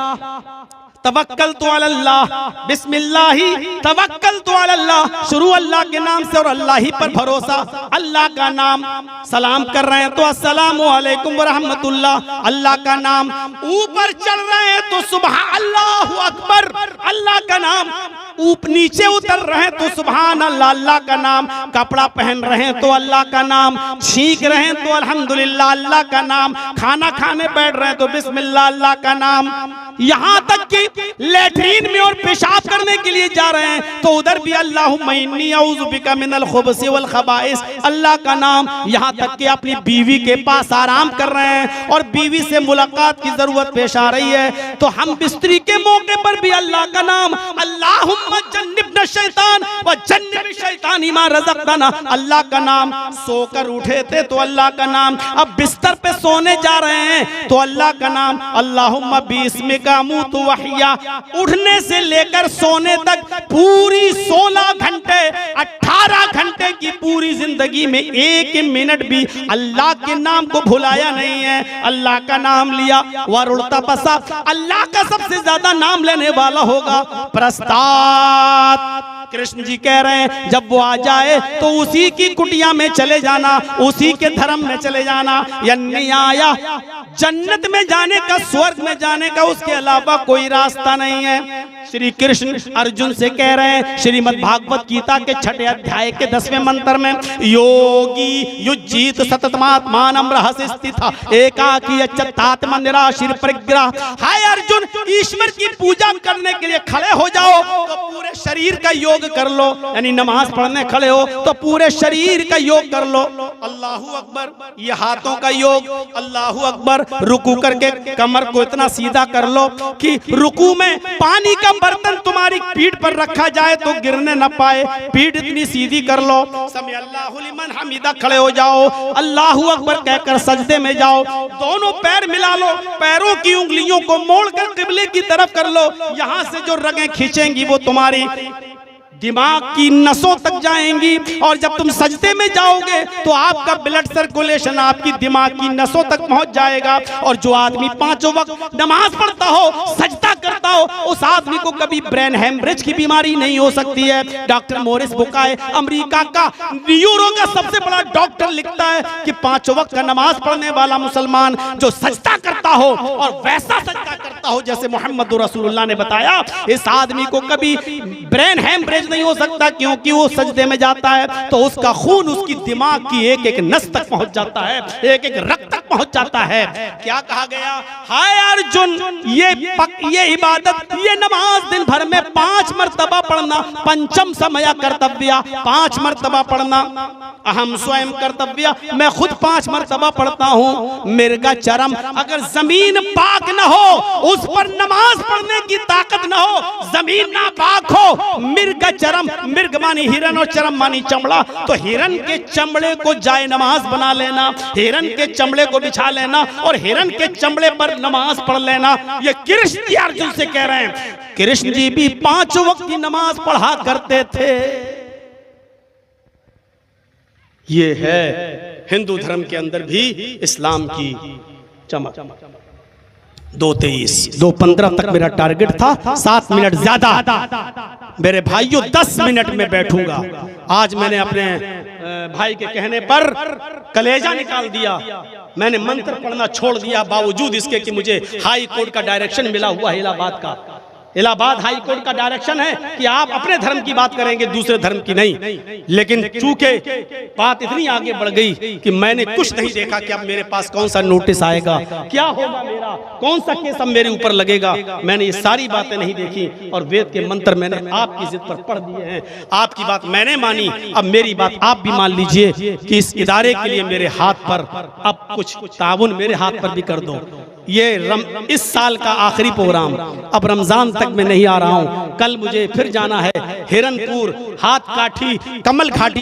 तवक्कलतु अलल्लाह, बिस्मिल्लाही तवक्कलतु अलल्लाह, शुरू अल्लाह के नाम से और अल्लाह ही पर भरोसा, अल्लाह का नाम। सलाम कर रहे हैं तो अस्सलामु अलैकुम व रहमतुल्लाह, अल्लाह का नाम। ऊपर चढ़ रहे हैं तो सुबह अल्लाहु अकबर, अल्लाह का नाम। नीचे उतर रहे हैं तो सुभान अल्लाह, अल्लाह का नाम। कपड़ा पहन रहे हैं तो अल्लाह का नाम। छींक रहे हैं तो अल्हम्दुलिल्लाह, अल्लाह का नाम। खाना खाने बैठ रहे हैं तो बिस्मिल्लाह, अल्लाह का नाम। यहाँ तक कि लैट्रीन में और पेशाब करने के लिए जा रहे हैं तो उधर भी अल्लाहुम्मा इन्नी औज़ु बिका मिनल खुबुसी वल खबाइस, अल्लाह का नाम। यहाँ तक कि अपनी बीवी के पास आराम कर रहे हैं और बीवी से मुलाकात की जरूरत पेश आ रही है तो हम बिस्तरी के मौके पर भी अल्लाह का नाम। अल्लाहुम्मा जन्निबना शैतान व जन्निब शैतान मा रज़क़तना, अल्लाह का नाम। सोकर उठे थे तो अल्लाह का नाम। अब बिस्तर पे सोने जा रहे हैं तो अल्लाह का नाम। अल्लाहुम्मा बिस्मिका अमूतु व अहया, उठने से लेकर सोने तक पूरी 16 घंटे 18 घंटे की पूरी जिंदगी में 1 मिनट भी अल्लाह के नाम को भुलाया नहीं है, अल्लाह का नाम लिया। वरुण तपसा, अल्लाह का सबसे ज्यादा नाम लेने वाला होगा। प्रस्ताद, कृष्ण जी कह रहे हैं जब वो आ जाए तो उसी की कुटिया में चले जाना, उसी के धर्म में चले जाना। यानी आया जन्नत में जाने का, स्वर्ग में जाने का, उसके अलावा कोई रास्ता नहीं है। श्री कृष्ण अर्जुन से कह रहे हैं श्रीमद् भागवत गीता के 6 अध्याय के 10वें मंत्र में, योगी युज्जीत सततमात्मानं रहस्य स्थितः एकाकी अच्युतात्मा निराशीर परिग्रह। हाय अर्जुन, ईश्वर की पूजा करने के लिए खड़े हो जाओ तो पूरे शरीर का योग कर लो, यानी नमाज पढ़ने खड़े हो तो पूरे शरीर का योग कर लो। अल्लाहू अकबर, ये हाथों का योग। अल्लाहू अकबर, रुकू करके कमर को इतना सीधा कर लो कि रुकू में पानी का बर्तन तुम्हारी पीठ पर रखा जाए तो गिरने न पाए, पीठ इतनी सीधी कर लो। समी अल्लाहु लिमन हमीदा, खड़े हो जाओ, अल्लाहू अकबर कहकर सजदे में जाओ। दोनों पैर मिला लो, पैरों की उंगलियों को मोड़कर किबले की तरफ कर लो। यहां से जो रगें खींचेंगी वो तुम्हारी दिमाग की नसों तक जाएंगी और जब तुम सजदे में जाओगे तो आपका ब्लड सर्कुलेशन आपकी दिमाग की नसों तक पहुंच जाएगा। और जो आदमी 5 वक्त नमाज पढ़ता हो, सजदा करता हो उस आदमी को कभी ब्रेन हेमरेज की बीमारी नहीं हो सकती है। डॉक्टर मोरिस बुकाय अमेरिका का न्यूरो का सबसे बड़ा डॉक्टर लिखता है कि 5 वक्त का नमाज पढ़ने वाला मुसलमान जो सजदा करता हो और वैसा सजदा करता हो जैसे मोहम्मद रसूलुल्लाह ने बताया, इस आदमी को कभी ब्रेन हेमरेज नहीं हो सकता, क्योंकि वो सजदे में जाता है तो उसका खून उसकी दिमाग की एक एक नस तक पहुंच जाता है, एक एक रक्त तक पहुंच जाता है। क्या कहा गया? हाय अर्जुन, ये इबादत, ये नमाज दिन भर में 5 मर्तबा पढ़ना, पंचम समय कर्तव्य, 5 मर्तबा पढ़ना, अहम स्वयं कर्तव्य, मैं खुद 5 मर्तबा पढ़ता हूं। मिर्गा चरम, अगर जमीन पाक न हो, उस पर नमाज पढ़ने की ताकत न हो, जमीन ना पाक हो, मिर्गा चरम, मिर्ग मानी हिरन और चरम मानी चमड़ा, तो हिरन के चमड़े को जाए नमाज बना लेना, हिरन के चमड़े को बिछा लेना और हिरन के चमड़े पर नमाज पढ़ लेना। ये कृष्ण जी अर्जुन से कह रहे हैं। कृष्ण जी भी 5 वक्त की नमाज पढ़ा करते थे। ये है हिंदू धर्म के अंदर भी इस्लाम की चमक। 2:23 2:15 तक मेरा टारगेट था, 7 मिनट ज्यादा। मेरे भाइयों 10 मिनट में बैठूंगा। आज मैंने अपने भाई के कहने पर कलेजा निकाल दिया, मैंने मंत्र पढ़ना छोड़ दिया, बावजूद इसके कि मुझे हाई कोर्ट का डायरेक्शन मिला हुआ है, इलाहाबाद का, इलाहाबाद हाई कोर्ट का डायरेक्शन है कि आप अपने धर्म की बात करेंगे, दूसरे धर्म की नहीं। लेकिन चूंकि बात इतनी आगे बढ़ गई कि मैंने कुछ नहीं देखा कि अब मेरे पास कौन सा नोटिस आएगा, क्या होगा, मेरा कौन सा केस अब मेरे ऊपर लगेगा। मैंने ये सारी बातें नहीं देखी और वेद के मंत्र मैंने आपकी जिद पर पढ़ दिए हैं। आपकी बात मैंने मानी, अब मेरी बात आप भी मान लीजिए कि इस इदारे के लिए मेरे हाथ पर अब कुछ ताउन मेरे हाथ पर भी कर दो। ये इस साल का आखिरी प्रोग्राम, अब रमजान तक मैं नहीं आ रहा हूँ। कल मुझे फिर जाना है हिरनपुर, हाथ काठी, कमल घाटी।